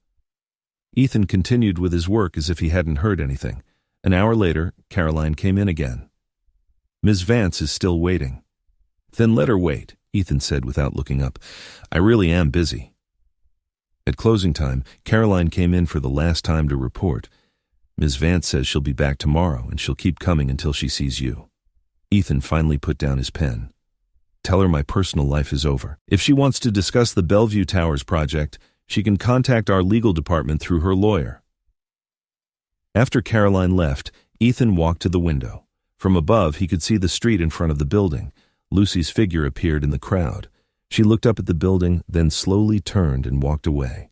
Ethan continued with his work as if he hadn't heard anything. An hour later, Caroline came in again. "Ms. Vance is still waiting." "Then let her wait," Ethan said without looking up. "I really am busy." At closing time, Caroline came in for the last time to report. "Ms. Vance says she'll be back tomorrow, and she'll keep coming until she sees you." Ethan finally put down his pen. "Tell her my personal life is over. If she wants to discuss the Bellevue Towers project, she can contact our legal department through her lawyer." After Caroline left, Ethan walked to the window. From above, he could see the street in front of the building. Lucy's figure appeared in the crowd. She looked up at the building, then slowly turned and walked away.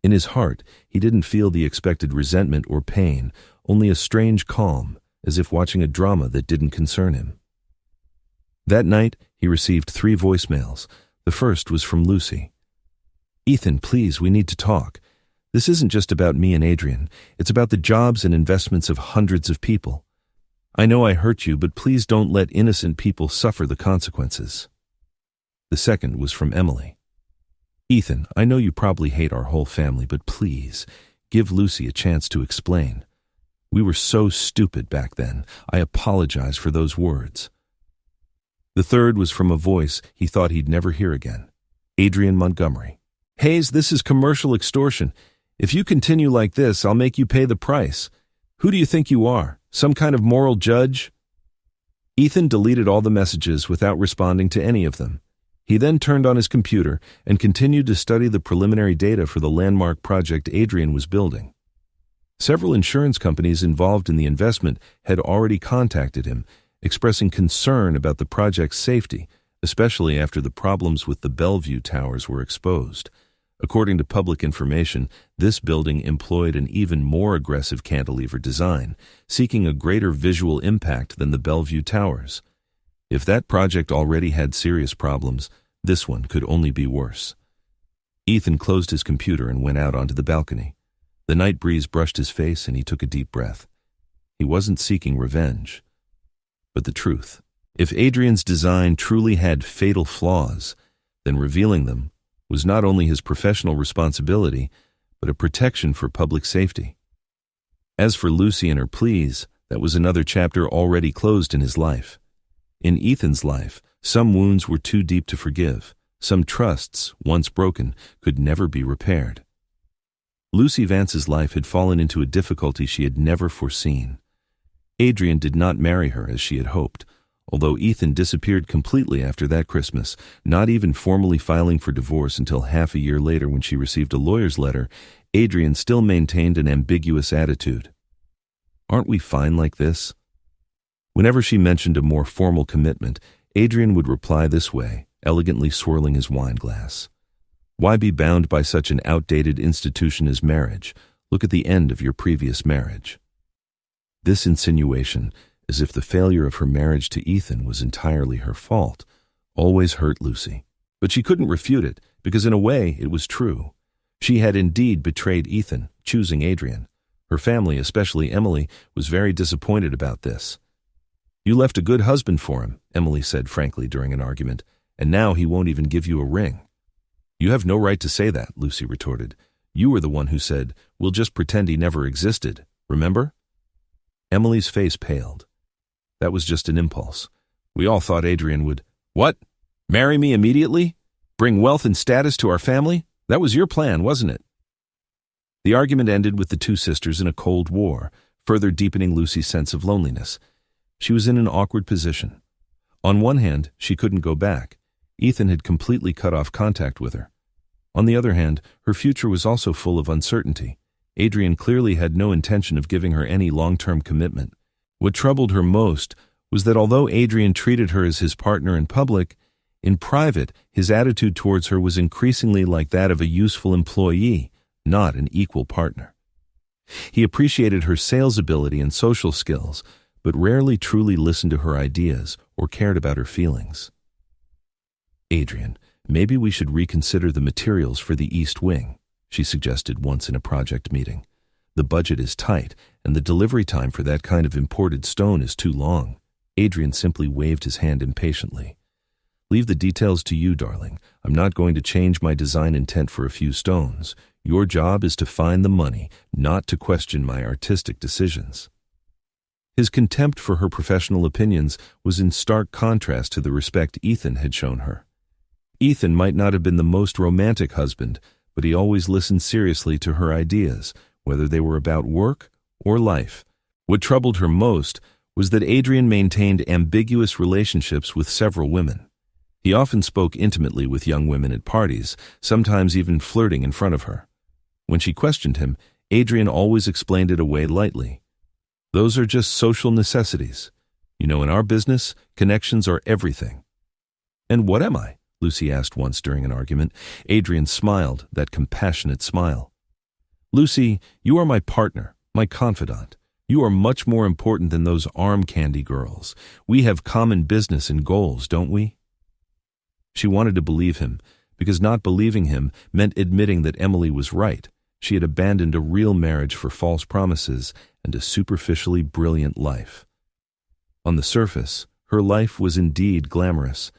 In his heart, he didn't feel the expected resentment or pain, only a strange calm, as if watching a drama that didn't concern him. That night, he received 3 voicemails. The first was from Lucy. "Ethan, please, we need to talk. This isn't just about me and Adrian. It's about the jobs and investments of hundreds of people. I know I hurt you, but please don't let innocent people suffer the consequences." The second was from Emily. "Ethan, I know you probably hate our whole family, but please, give Lucy a chance to explain. We were so stupid back then. I apologize for those words." The third was from a voice he thought he'd never hear again. Adrian Montgomery. "Hayes, this is commercial extortion. If you continue like this, I'll make you pay the price. Who do you think you are? Some kind of moral judge?" Ethan deleted all the messages without responding to any of them. He then turned on his computer and continued to study the preliminary data for the landmark project Adrian was building. Several insurance companies involved in the investment had already contacted him, expressing concern about the project's safety, especially after the problems with the Bellevue Towers were exposed. According to public information, this building employed an even more aggressive cantilever design, seeking a greater visual impact than the Bellevue Towers. If that project already had serious problems, this one could only be worse. Ethan closed his computer and went out onto the balcony. The night breeze brushed his face and he took a deep breath. He wasn't seeking revenge, but the truth. If Adrian's design truly had fatal flaws, then revealing them was not only his professional responsibility, but a protection for public safety. As for Lucy and her pleas, that was another chapter already closed in his life. In Ethan's life, some wounds were too deep to forgive. Some trusts, once broken, could never be repaired. Lucy Vance's life had fallen into a difficulty she had never foreseen. Adrian did not marry her as she had hoped, although Ethan disappeared completely after that Christmas, not even formally filing for divorce until half a year later when she received a lawyer's letter. Adrian still maintained an ambiguous attitude. "Aren't we fine like this?" Whenever she mentioned a more formal commitment, Adrian would reply this way, elegantly swirling his wine glass. "Why be bound by such an outdated institution as marriage? Look at the end of your previous marriage." This insinuation, as if the failure of her marriage to Ethan was entirely her fault, always hurt Lucy. But she couldn't refute it, because in a way it was true. She had indeed betrayed Ethan, choosing Adrian. Her family, especially Emily, was very disappointed about this. "You left a good husband for him," Emily said frankly during an argument, "and now he won't even give you a ring." "You have no right to say that," Lucy retorted. "You were the one who said, 'We'll just pretend he never existed,' remember?" Emily's face paled. "That was just an impulse. We all thought Adrian would—" "What? Marry me immediately? Bring wealth and status to our family? That was your plan, wasn't it?" The argument ended with the two sisters in a cold war, further deepening Lucy's sense of loneliness. She was in an awkward position. On one hand, she couldn't go back. Ethan had completely cut off contact with her. On the other hand, her future was also full of uncertainty. Adrian clearly had no intention of giving her any long-term commitment. What troubled her most was that although Adrian treated her as his partner in public, in private, his attitude towards her was increasingly like that of a useful employee, not an equal partner. He appreciated her sales ability and social skills, but rarely truly listened to her ideas or cared about her feelings. "Adrian, maybe we should reconsider the materials for the East Wing," she suggested once in a project meeting. "The budget is tight, and the delivery time for that kind of imported stone is too long." Adrian simply waved his hand impatiently. "Leave the details to you, darling. I'm not going to change my design intent for a few stones. Your job is to find the money, not to question my artistic decisions." His contempt for her professional opinions was in stark contrast to the respect Ethan had shown her. Ethan might not have been the most romantic husband, but he always listened seriously to her ideas, whether they were about work or life. What troubled her most was that Adrian maintained ambiguous relationships with several women. He often spoke intimately with young women at parties, sometimes even flirting in front of her. When she questioned him, Adrian always explained it away lightly. "Those are just social necessities. You know, in our business, connections are everything." "And what am I?" Lucy asked once during an argument. Adrian smiled, that compassionate smile. "Lucy, you are my partner, my confidant. You are much more important than those arm candy girls. We have common business and goals, don't we?" She wanted to believe him, because not believing him meant admitting that Emily was right. She had abandoned a real marriage for false promises and a superficially brilliant life. On the surface, her life was indeed glamorous.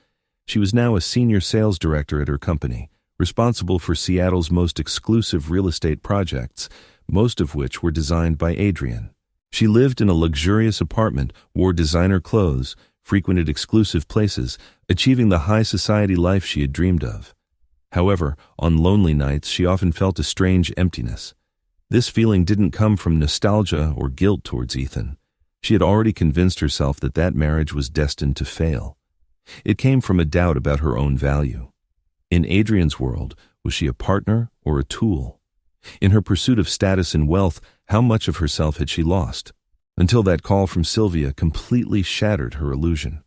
She was now a senior sales director at her company, responsible for Seattle's most exclusive real estate projects, most of which were designed by Adrian. She lived in a luxurious apartment, wore designer clothes, frequented exclusive places, achieving the high society life she had dreamed of. However, on lonely nights, she often felt a strange emptiness. This feeling didn't come from nostalgia or guilt towards Ethan. She had already convinced herself that that marriage was destined to fail. It came from a doubt about her own value. In Adrian's world, was she a partner or a tool? In her pursuit of status and wealth, how much of herself had she lost? Until that call from Sylvia completely shattered her illusion.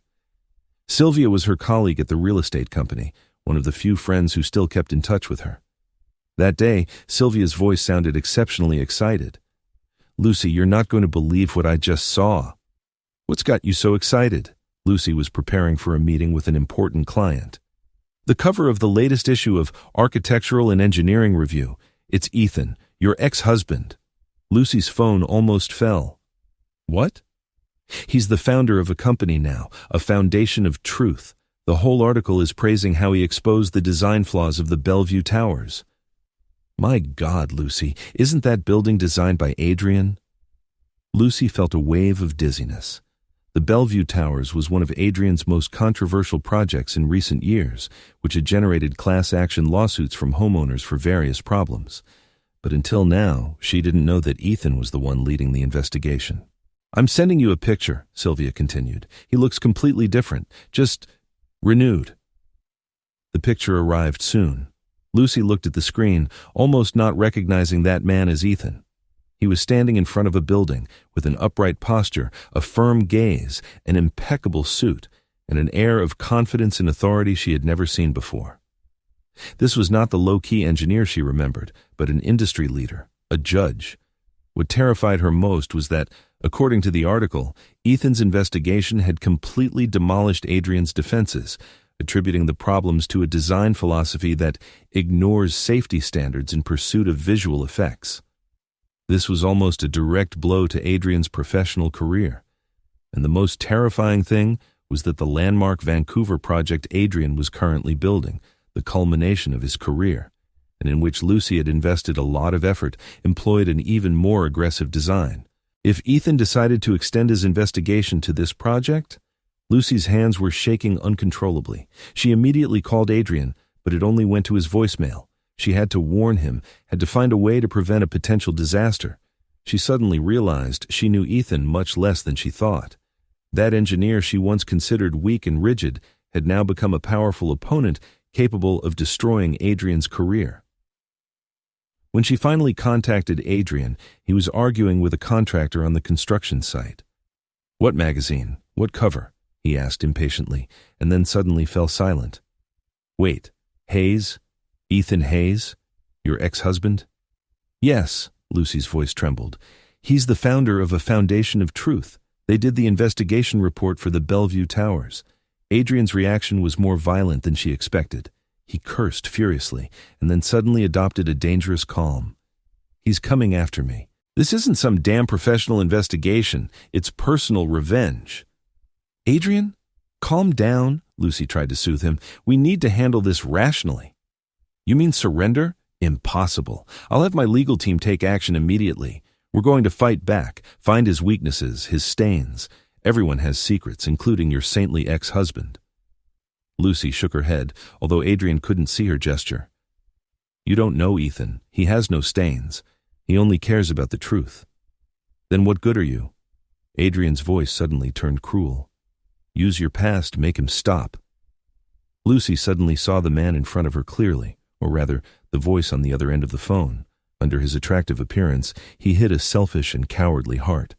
Sylvia was her colleague at the real estate company, one of the few friends who still kept in touch with her. That day, Sylvia's voice sounded exceptionally excited. "Lucy, you're not going to believe what I just saw." "What's got you so excited?" Lucy was preparing for a meeting with an important client. "The cover of the latest issue of Architectural and Engineering Review. It's Ethan, your ex-husband." Lucy's phone almost fell. "What?" "He's the founder of a company now, a foundation of truth. The whole article is praising how he exposed the design flaws of the Bellevue Towers." "My God, Lucy, isn't that building designed by Adrian?" Lucy felt a wave of dizziness. The Bellevue Towers was one of Adrian's most controversial projects in recent years, which had generated class action lawsuits from homeowners for various problems. But until now, she didn't know that Ethan was the one leading the investigation. "I'm sending you a picture," Sylvia continued. "He looks completely different, just renewed." The picture arrived soon. Lucy looked at the screen, almost not recognizing that man as Ethan. He was standing in front of a building, with an upright posture, a firm gaze, an impeccable suit, and an air of confidence and authority she had never seen before. This was not the low-key engineer she remembered, but an industry leader, a judge. What terrified her most was that, according to the article, Ethan's investigation had completely demolished Adrian's defenses, attributing the problems to a design philosophy that ignores safety standards in pursuit of visual effects. This was almost a direct blow to Adrian's professional career. And the most terrifying thing was that the landmark Vancouver project Adrian was currently building, the culmination of his career, and in which Lucy had invested a lot of effort, employed an even more aggressive design. If Ethan decided to extend his investigation to this project, Lucy's hands were shaking uncontrollably. She immediately called Adrian, but it only went to his voicemail. She had to warn him, had to find a way to prevent a potential disaster. She suddenly realized she knew Ethan much less than she thought. That engineer she once considered weak and rigid had now become a powerful opponent, capable of destroying Adrian's career. When she finally contacted Adrian, he was arguing with a contractor on the construction site. "What magazine? What cover?" he asked impatiently, and then suddenly fell silent. "Wait, Hayes? Ethan Hayes? Your ex-husband?" "Yes," Lucy's voice trembled. "He's the founder of a Foundation of Truth. They did the investigation report for the Bellevue Towers." Adrian's reaction was more violent than she expected. He cursed furiously, and then suddenly adopted a dangerous calm. "He's coming after me. This isn't some damn professional investigation. It's personal revenge." "Adrian, calm down," Lucy tried to soothe him. "We need to handle this rationally." "You mean surrender? Impossible. I'll have my legal team take action immediately. We're going to fight back, find his weaknesses, his stains. Everyone has secrets, including your saintly ex-husband." Lucy shook her head, although Adrian couldn't see her gesture. "You don't know Ethan. He has no stains. He only cares about the truth." "Then what good are you?" Adrian's voice suddenly turned cruel. "Use your past, make him stop." Lucy suddenly saw the man in front of her clearly, or rather, the voice on the other end of the phone. Under his attractive appearance, he hid a selfish and cowardly heart.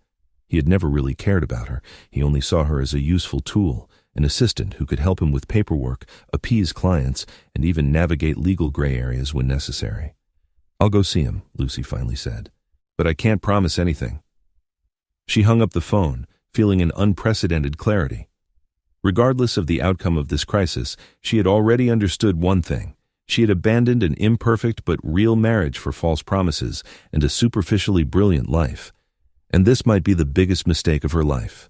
He had never really cared about her. He only saw her as a useful tool, an assistant who could help him with paperwork, appease clients, and even navigate legal gray areas when necessary. "I'll go see him," Lucy finally said. "But I can't promise anything." She hung up the phone, feeling an unprecedented clarity. Regardless of the outcome of this crisis, she had already understood one thing. She had abandoned an imperfect but real marriage for false promises and a superficially brilliant life. And this might be the biggest mistake of her life.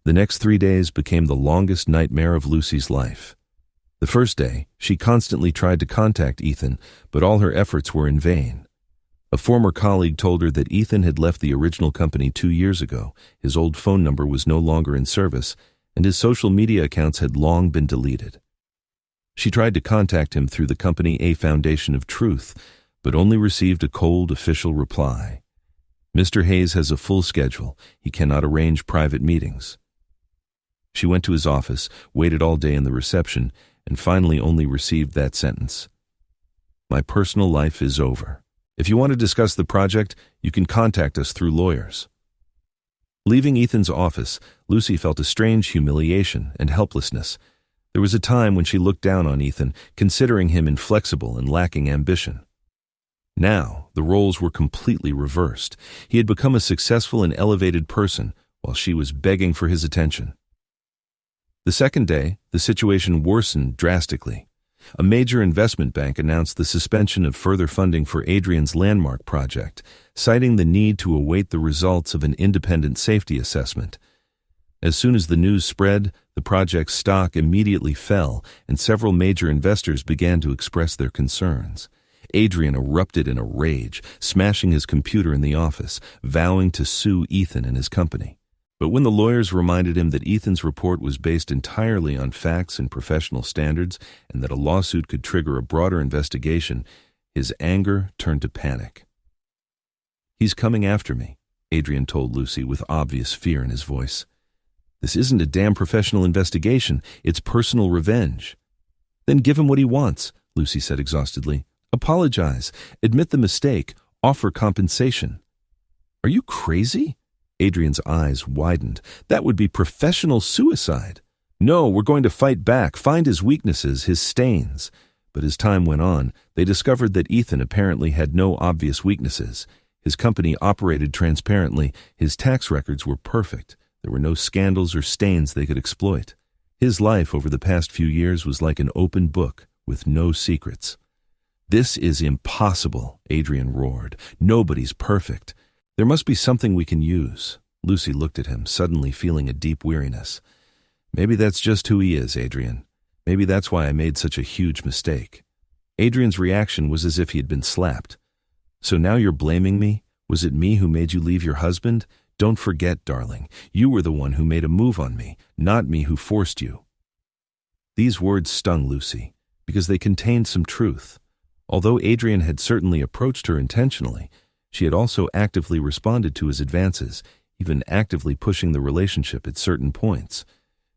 The next 3 days became the longest nightmare of Lucy's life. The first day, she constantly tried to contact Ethan, but all her efforts were in vain. A former colleague told her that Ethan had left the original company 2 years ago, his old phone number was no longer in service, and his social media accounts had long been deleted. She tried to contact him through the company A Foundation of Truth, but only received a cold official reply. "Mr. Hayes has a full schedule. He cannot arrange private meetings." She went to his office, waited all day in the reception, and finally only received that sentence. "My personal life is over. If you want to discuss the project, you can contact us through lawyers." Leaving Ethan's office, Lucy felt a strange humiliation and helplessness. There was a time when she looked down on Ethan, considering him inflexible and lacking ambition. Now, the roles were completely reversed. He had become a successful and elevated person, while she was begging for his attention. The second day, the situation worsened drastically. A major investment bank announced the suspension of further funding for Adrian's landmark project, citing the need to await the results of an independent safety assessment. As soon as the news spread, the project's stock immediately fell, and several major investors began to express their concerns. Adrian erupted in a rage, smashing his computer in the office, vowing to sue Ethan and his company. But when the lawyers reminded him that Ethan's report was based entirely on facts and professional standards, and that a lawsuit could trigger a broader investigation, his anger turned to panic. "He's coming after me," Adrian told Lucy with obvious fear in his voice. "This isn't a damn professional investigation, it's personal revenge." "Then give him what he wants," Lucy said exhaustedly. "Apologize, admit the mistake, offer compensation." "Are you crazy?" Adrian's eyes widened. "That would be professional suicide." "No, we're going to fight back, find his weaknesses, his stains." But as time went on, they discovered that Ethan apparently had no obvious weaknesses. His company operated transparently, his tax records were perfect. There were no scandals or stains they could exploit. His life over the past few years was like an open book, with no secrets. "This is impossible," Adrian roared. "Nobody's perfect. There must be something we can use." Lucy looked at him, suddenly feeling a deep weariness. "Maybe that's just who he is, Adrian. Maybe that's why I made such a huge mistake." Adrian's reaction was as if he had been slapped. "So now you're blaming me? Was it me who made you leave your husband? Don't forget, darling, you were the one who made a move on me, not me who forced you." These words stung Lucy, because they contained some truth. Although Adrian had certainly approached her intentionally, she had also actively responded to his advances, even actively pushing the relationship at certain points.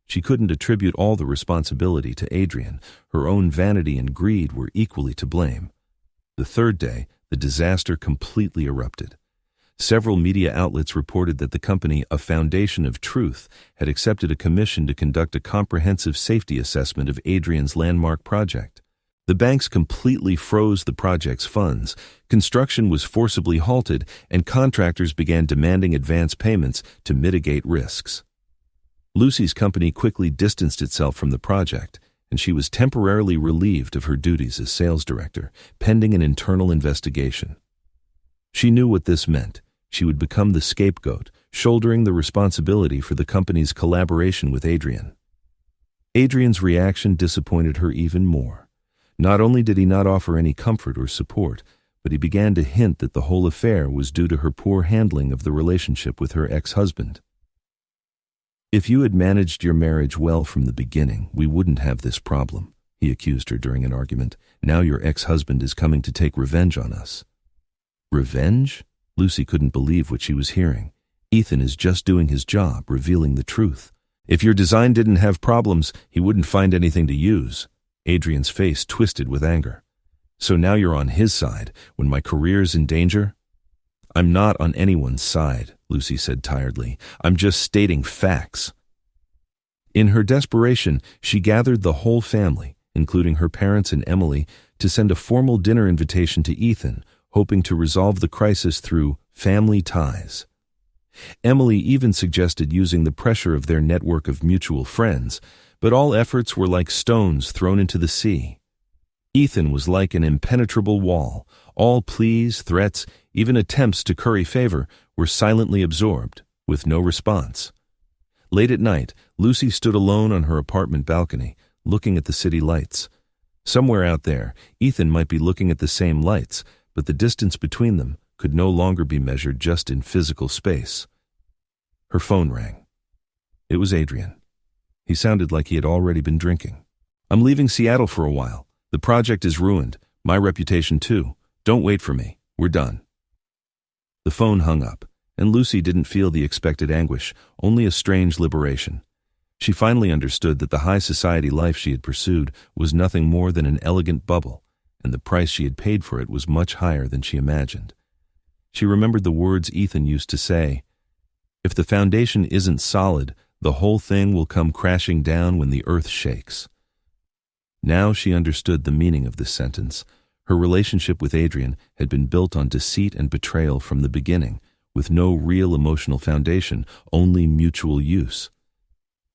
She couldn't attribute all the responsibility to Adrian. Her own vanity and greed were equally to blame. The third day, the disaster completely erupted. Several media outlets reported that the company, A Foundation of Truth, had accepted a commission to conduct a comprehensive safety assessment of Adrian's landmark project. The banks completely froze the project's funds, construction was forcibly halted, and contractors began demanding advance payments to mitigate risks. Lucy's company quickly distanced itself from the project, and she was temporarily relieved of her duties as sales director, pending an internal investigation. She knew what this meant. She would become the scapegoat, shouldering the responsibility for the company's collaboration with Adrian. Adrian's reaction disappointed her even more. Not only did he not offer any comfort or support, but he began to hint that the whole affair was due to her poor handling of the relationship with her ex-husband. "If you had managed your marriage well from the beginning, we wouldn't have this problem," he accused her during an argument. "Now your ex-husband is coming to take revenge on us." Revenge? Lucy couldn't believe what she was hearing. Ethan is just doing his job, revealing the truth. "If your design didn't have problems, he wouldn't find anything to use." Adrian's face twisted with anger. "So now you're on his side, when my career's in danger?" "I'm not on anyone's side," Lucy said tiredly. "I'm just stating facts." In her desperation, she gathered the whole family, including her parents and Emily, to send a formal dinner invitation to Ethan, hoping to resolve the crisis through family ties. Emily even suggested using the pressure of their network of mutual friends, but all efforts were like stones thrown into the sea. Ethan was like an impenetrable wall. All pleas, threats, even attempts to curry favor were silently absorbed, with no response. Late at night, Lucy stood alone on her apartment balcony, looking at the city lights. Somewhere out there, Ethan might be looking at the same lights, but the distance between them could no longer be measured just in physical space. Her phone rang. It was Adrian. He sounded like he had already been drinking. "I'm leaving Seattle for a while. The project is ruined. My reputation too. Don't wait for me. We're done." The phone hung up, and Lucy didn't feel the expected anguish, only a strange liberation. She finally understood that the high society life she had pursued was nothing more than an elegant bubble, and the price she had paid for it was much higher than she imagined. She remembered the words Ethan used to say, "If the foundation isn't solid, the whole thing will come crashing down when the earth shakes." Now she understood the meaning of this sentence. Her relationship with Adrian had been built on deceit and betrayal from the beginning, with no real emotional foundation, only mutual use.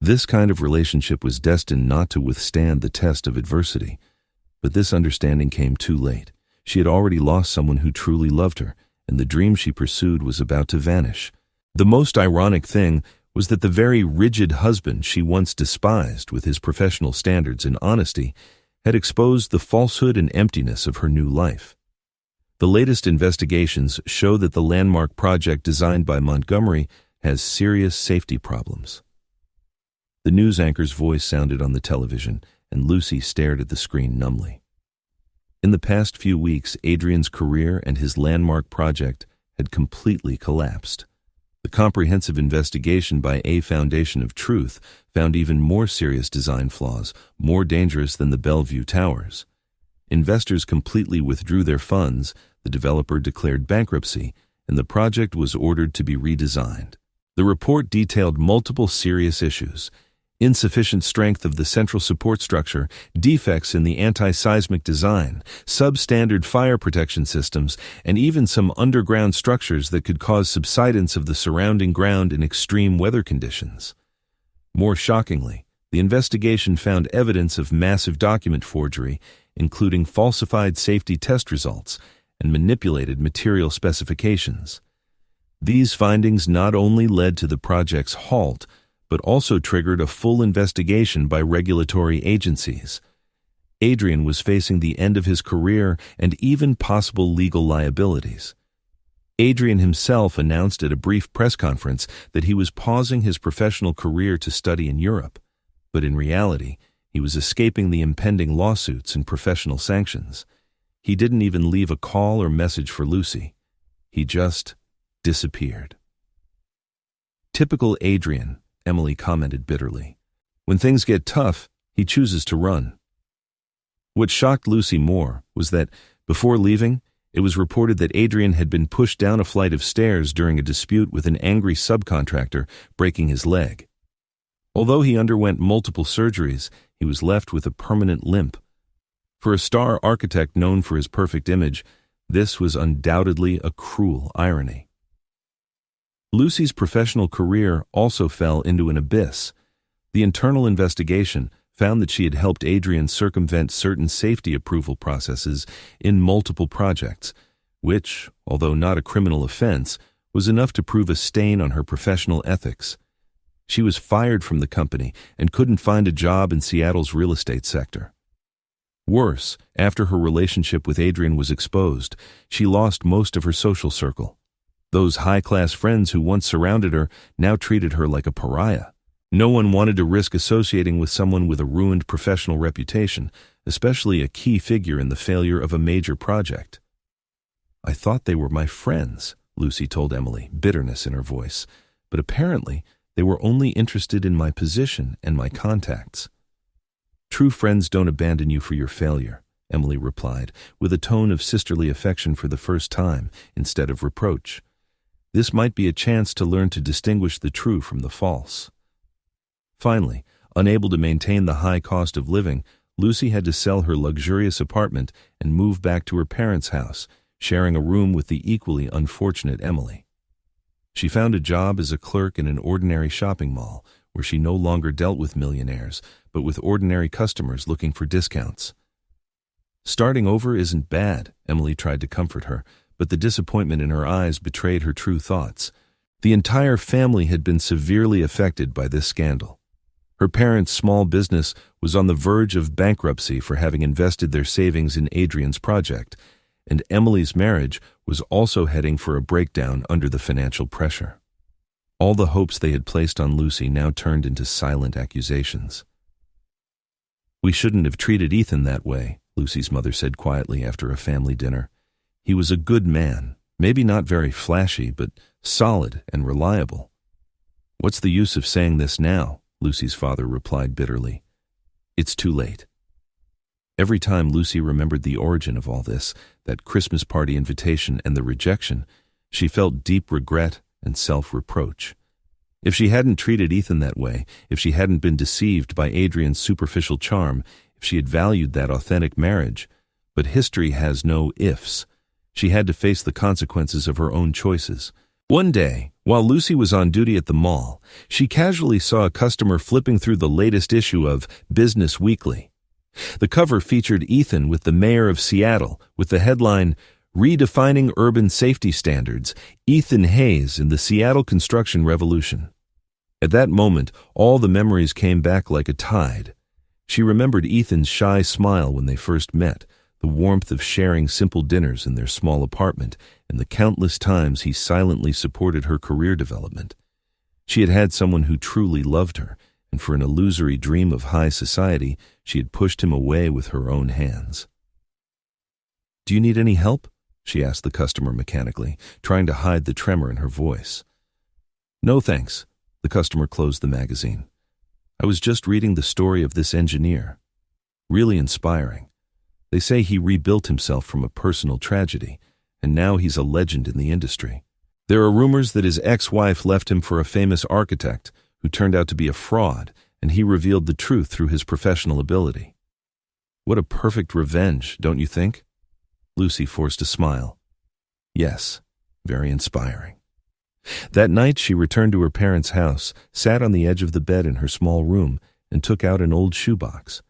This kind of relationship was destined not to withstand the test of adversity. But this understanding came too late. She had already lost someone who truly loved her, and the dream she pursued was about to vanish. The most ironic thing was that the very rigid husband she once despised with his professional standards and honesty had exposed the falsehood and emptiness of her new life. The latest investigations show that the landmark project designed by Montgomery has serious safety problems. The news anchor's voice sounded on the television, and Lucy stared at the screen numbly. In the past few weeks, Adrian's career and his landmark project had completely collapsed. The comprehensive investigation by A Foundation of Truth found even more serious design flaws, more dangerous than the Bellevue Towers. Investors completely withdrew their funds, the developer declared bankruptcy, and the project was ordered to be redesigned. The report detailed multiple serious issues: insufficient strength of the central support structure, defects in the anti-seismic design, substandard fire protection systems, and even some underground structures that could cause subsidence of the surrounding ground in extreme weather conditions. More shockingly, the investigation found evidence of massive document forgery, including falsified safety test results and manipulated material specifications. These findings not only led to the project's halt, but also triggered a full investigation by regulatory agencies. Adrian was facing the end of his career and even possible legal liabilities. Adrian himself announced at a brief press conference that he was pausing his professional career to study in Europe, but in reality, he was escaping the impending lawsuits and professional sanctions. He didn't even leave a call or message for Lucy. He just disappeared. "Typical Adrian," Emily commented bitterly. When things get tough, he chooses to run. What shocked Lucy more was that, before leaving, it was reported that Adrian had been pushed down a flight of stairs during a dispute with an angry subcontractor, breaking his leg. Although he underwent multiple surgeries, he was left with a permanent limp. For a star architect known for his perfect image, this was undoubtedly a cruel irony. Lucy's professional career also fell into an abyss. The internal investigation found that she had helped Adrian circumvent certain safety approval processes in multiple projects, which, although not a criminal offense, was enough to prove a stain on her professional ethics. She was fired from the company and couldn't find a job in Seattle's real estate sector. Worse, after her relationship with Adrian was exposed, she lost most of her social circle. Those high-class friends who once surrounded her now treated her like a pariah. No one wanted to risk associating with someone with a ruined professional reputation, especially a key figure in the failure of a major project. "I thought they were my friends," Lucy told Emily, bitterness in her voice, "but apparently they were only interested in my position and my contacts." "True friends don't abandon you for your failure," Emily replied, with a tone of sisterly affection for the first time, instead of reproach. "This might be a chance to learn to distinguish the true from the false." Finally, unable to maintain the high cost of living, Lucy had to sell her luxurious apartment and move back to her parents' house, sharing a room with the equally unfortunate Emily. She found a job as a clerk in an ordinary shopping mall, where she no longer dealt with millionaires, but with ordinary customers looking for discounts. "Starting over isn't bad," Emily tried to comfort her, but the disappointment in her eyes betrayed her true thoughts. The entire family had been severely affected by this scandal. Her parents' small business was on the verge of bankruptcy for having invested their savings in Adrian's project, and Emily's marriage was also heading for a breakdown under the financial pressure. All the hopes they had placed on Lucy now turned into silent accusations. "We shouldn't have treated Ethan that way," Lucy's mother said quietly after a family dinner. "He was a good man, maybe not very flashy, but solid and reliable." "What's the use of saying this now?" Lucy's father replied bitterly. "It's too late." Every time Lucy remembered the origin of all this, that Christmas party invitation and the rejection, she felt deep regret and self-reproach. If she hadn't treated Ethan that way, if she hadn't been deceived by Adrian's superficial charm, if she had valued that authentic marriage, but history has no ifs. She had to face the consequences of her own choices. One day, while Lucy was on duty at the mall, she casually saw a customer flipping through the latest issue of Business Weekly. The cover featured Ethan with the mayor of Seattle, with the headline, "Redefining Urban Safety Standards, Ethan Hayes in the Seattle Construction Revolution." At that moment, all the memories came back like a tide. She remembered Ethan's shy smile when they first met, the warmth of sharing simple dinners in their small apartment, and the countless times he silently supported her career development. She had had someone who truly loved her, and for an illusory dream of high society, she had pushed him away with her own hands. "Do you need any help?" she asked the customer mechanically, trying to hide the tremor in her voice. "No, thanks." The customer closed the magazine. "I was just reading the story of this engineer. Really inspiring. They say he rebuilt himself from a personal tragedy, and now he's a legend in the industry. There are rumors that his ex-wife left him for a famous architect who turned out to be a fraud, and he revealed the truth through his professional ability. What a perfect revenge, don't you think?" Lucy forced a smile. "Yes, very inspiring." That night she returned to her parents' house, sat on the edge of the bed in her small room, and took out an old shoebox.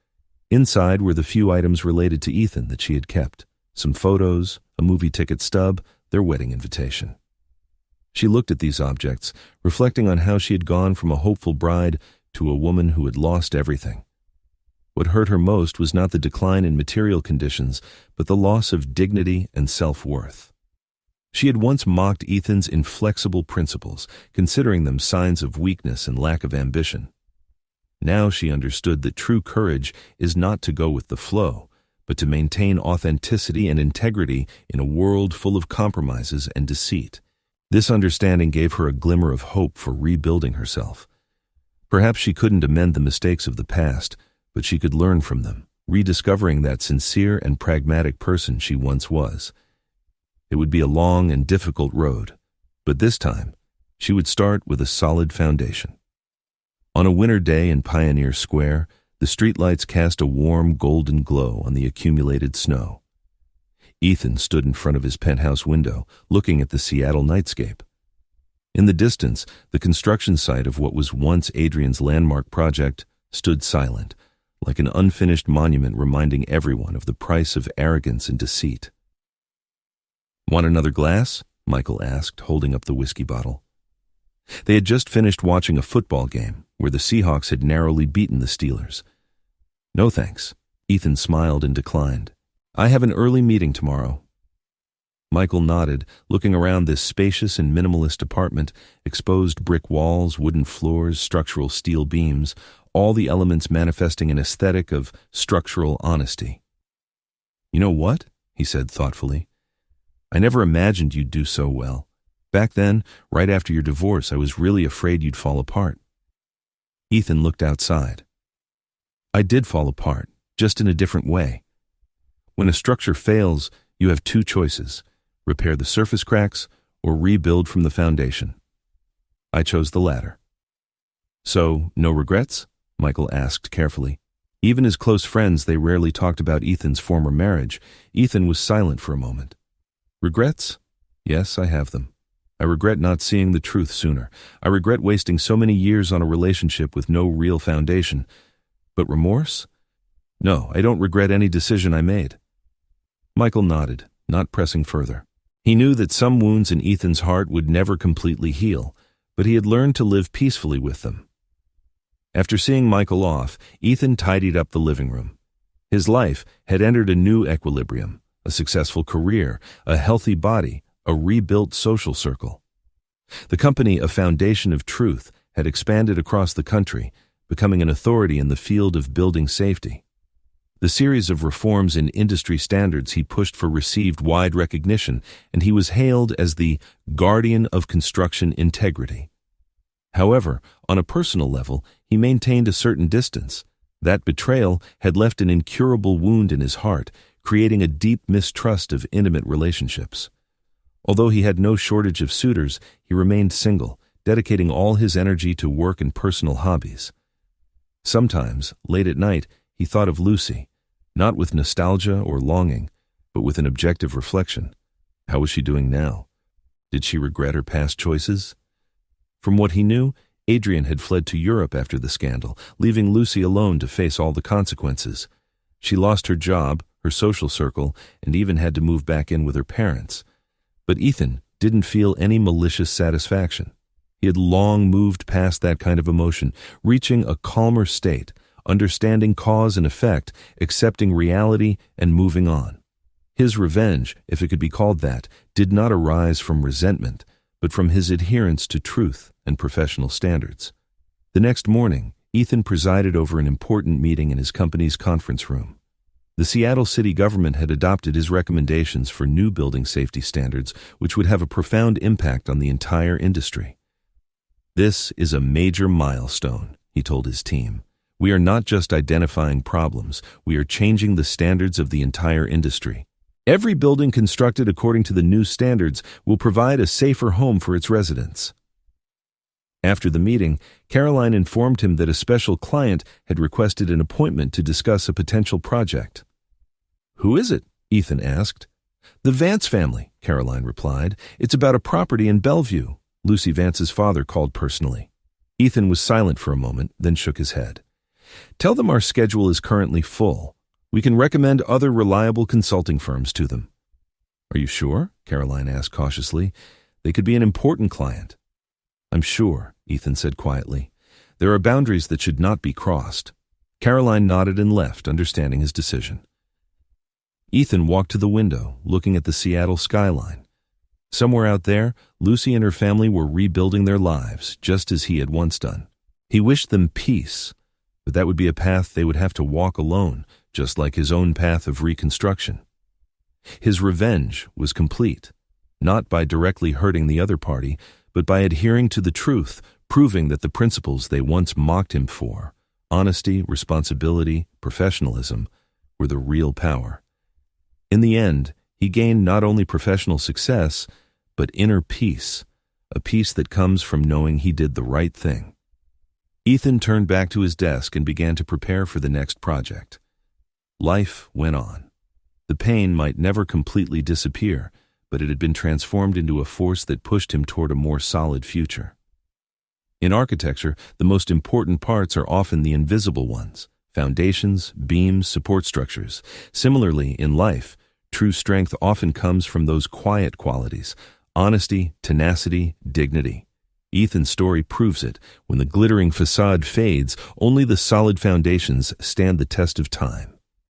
Inside were the few items related to Ethan that she had kept, some photos, a movie ticket stub, their wedding invitation. She looked at these objects, reflecting on how she had gone from a hopeful bride to a woman who had lost everything. What hurt her most was not the decline in material conditions, but the loss of dignity and self-worth. She had once mocked Ethan's inflexible principles, considering them signs of weakness and lack of ambition. Now she understood that true courage is not to go with the flow, but to maintain authenticity and integrity in a world full of compromises and deceit. This understanding gave her a glimmer of hope for rebuilding herself. Perhaps she couldn't amend the mistakes of the past, but she could learn from them, rediscovering that sincere and pragmatic person she once was. It would be a long and difficult road, but this time, she would start with a solid foundation. On a winter day in Pioneer Square, the streetlights cast a warm golden glow on the accumulated snow. Ethan stood in front of his penthouse window, looking at the Seattle nightscape. In the distance, the construction site of what was once Adrian's landmark project stood silent, like an unfinished monument reminding everyone of the price of arrogance and deceit. "Want another glass?" Michael asked, holding up the whiskey bottle. They had just finished watching a football game where the Seahawks had narrowly beaten the Steelers. "No thanks." Ethan smiled and declined. "I have an early meeting tomorrow." Michael nodded, looking around this spacious and minimalist apartment, exposed brick walls, wooden floors, structural steel beams, all the elements manifesting an aesthetic of structural honesty. "You know what?" he said thoughtfully. "I never imagined you'd do so well. Back then, right after your divorce, I was really afraid you'd fall apart." Ethan looked outside. "I did fall apart, just in a different way. When a structure fails, you have two choices: repair the surface cracks or rebuild from the foundation. I chose the latter." "So, no regrets?" Michael asked carefully. Even as close friends, they rarely talked about Ethan's former marriage. Ethan was silent for a moment. "Regrets? Yes, I have them. I regret not seeing the truth sooner. I regret wasting so many years on a relationship with no real foundation. But remorse? No, I don't regret any decision I made." Michael nodded, not pressing further. He knew that some wounds in Ethan's heart would never completely heal, but he had learned to live peacefully with them. After seeing Michael off, Ethan tidied up the living room. His life had entered a new equilibrium, a successful career, a healthy body, a rebuilt social circle. The company, A Foundation of Truth, had expanded across the country, becoming an authority in the field of building safety. The series of reforms in industry standards he pushed for received wide recognition, and he was hailed as the guardian of construction integrity. However, on a personal level, he maintained a certain distance. That betrayal had left an incurable wound in his heart, creating a deep mistrust of intimate relationships. Although he had no shortage of suitors, he remained single, dedicating all his energy to work and personal hobbies. Sometimes, late at night, he thought of Lucy, not with nostalgia or longing, but with an objective reflection. How was she doing now? Did she regret her past choices? From what he knew, Adrian had fled to Europe after the scandal, leaving Lucy alone to face all the consequences. She lost her job, her social circle, and even had to move back in with her parents. But Ethan didn't feel any malicious satisfaction. He had long moved past that kind of emotion, reaching a calmer state, understanding cause and effect, accepting reality, and moving on. His revenge, if it could be called that, did not arise from resentment, but from his adherence to truth and professional standards. The next morning, Ethan presided over an important meeting in his company's conference room. The Seattle city government had adopted his recommendations for new building safety standards, which would have a profound impact on the entire industry. "This is a major milestone," he told his team. "We are not just identifying problems, we are changing the standards of the entire industry. Every building constructed according to the new standards will provide a safer home for its residents." After the meeting, Caroline informed him that a special client had requested an appointment to discuss a potential project. "Who is it?" Ethan asked. "The Vance family," Caroline replied. "It's about a property in Bellevue." Lucy Vance's father called personally. Ethan was silent for a moment, then shook his head. "Tell them our schedule is currently full. We can recommend other reliable consulting firms to them." "Are you sure?" Caroline asked cautiously. "They could be an important client." "I'm sure," Ethan said quietly. "There are boundaries that should not be crossed." Caroline nodded and left, understanding his decision. Ethan walked to the window, looking at the Seattle skyline. Somewhere out there, Lucy and her family were rebuilding their lives, just as he had once done. He wished them peace, but that would be a path they would have to walk alone, just like his own path of reconstruction. His revenge was complete, not by directly hurting the other party, but by adhering to the truth, proving that the principles they once mocked him for, honesty, responsibility, professionalism, were the real power. In the end, he gained not only professional success, but inner peace, a peace that comes from knowing he did the right thing. Ethan turned back to his desk and began to prepare for the next project. Life went on. The pain might never completely disappear, but it had been transformed into a force that pushed him toward a more solid future. In architecture, the most important parts are often the invisible ones: foundations, beams, support structures. Similarly, in life, true strength often comes from those quiet qualities: honesty, tenacity, dignity. Ethan's story proves it. When the glittering facade fades, only the solid foundations stand the test of time.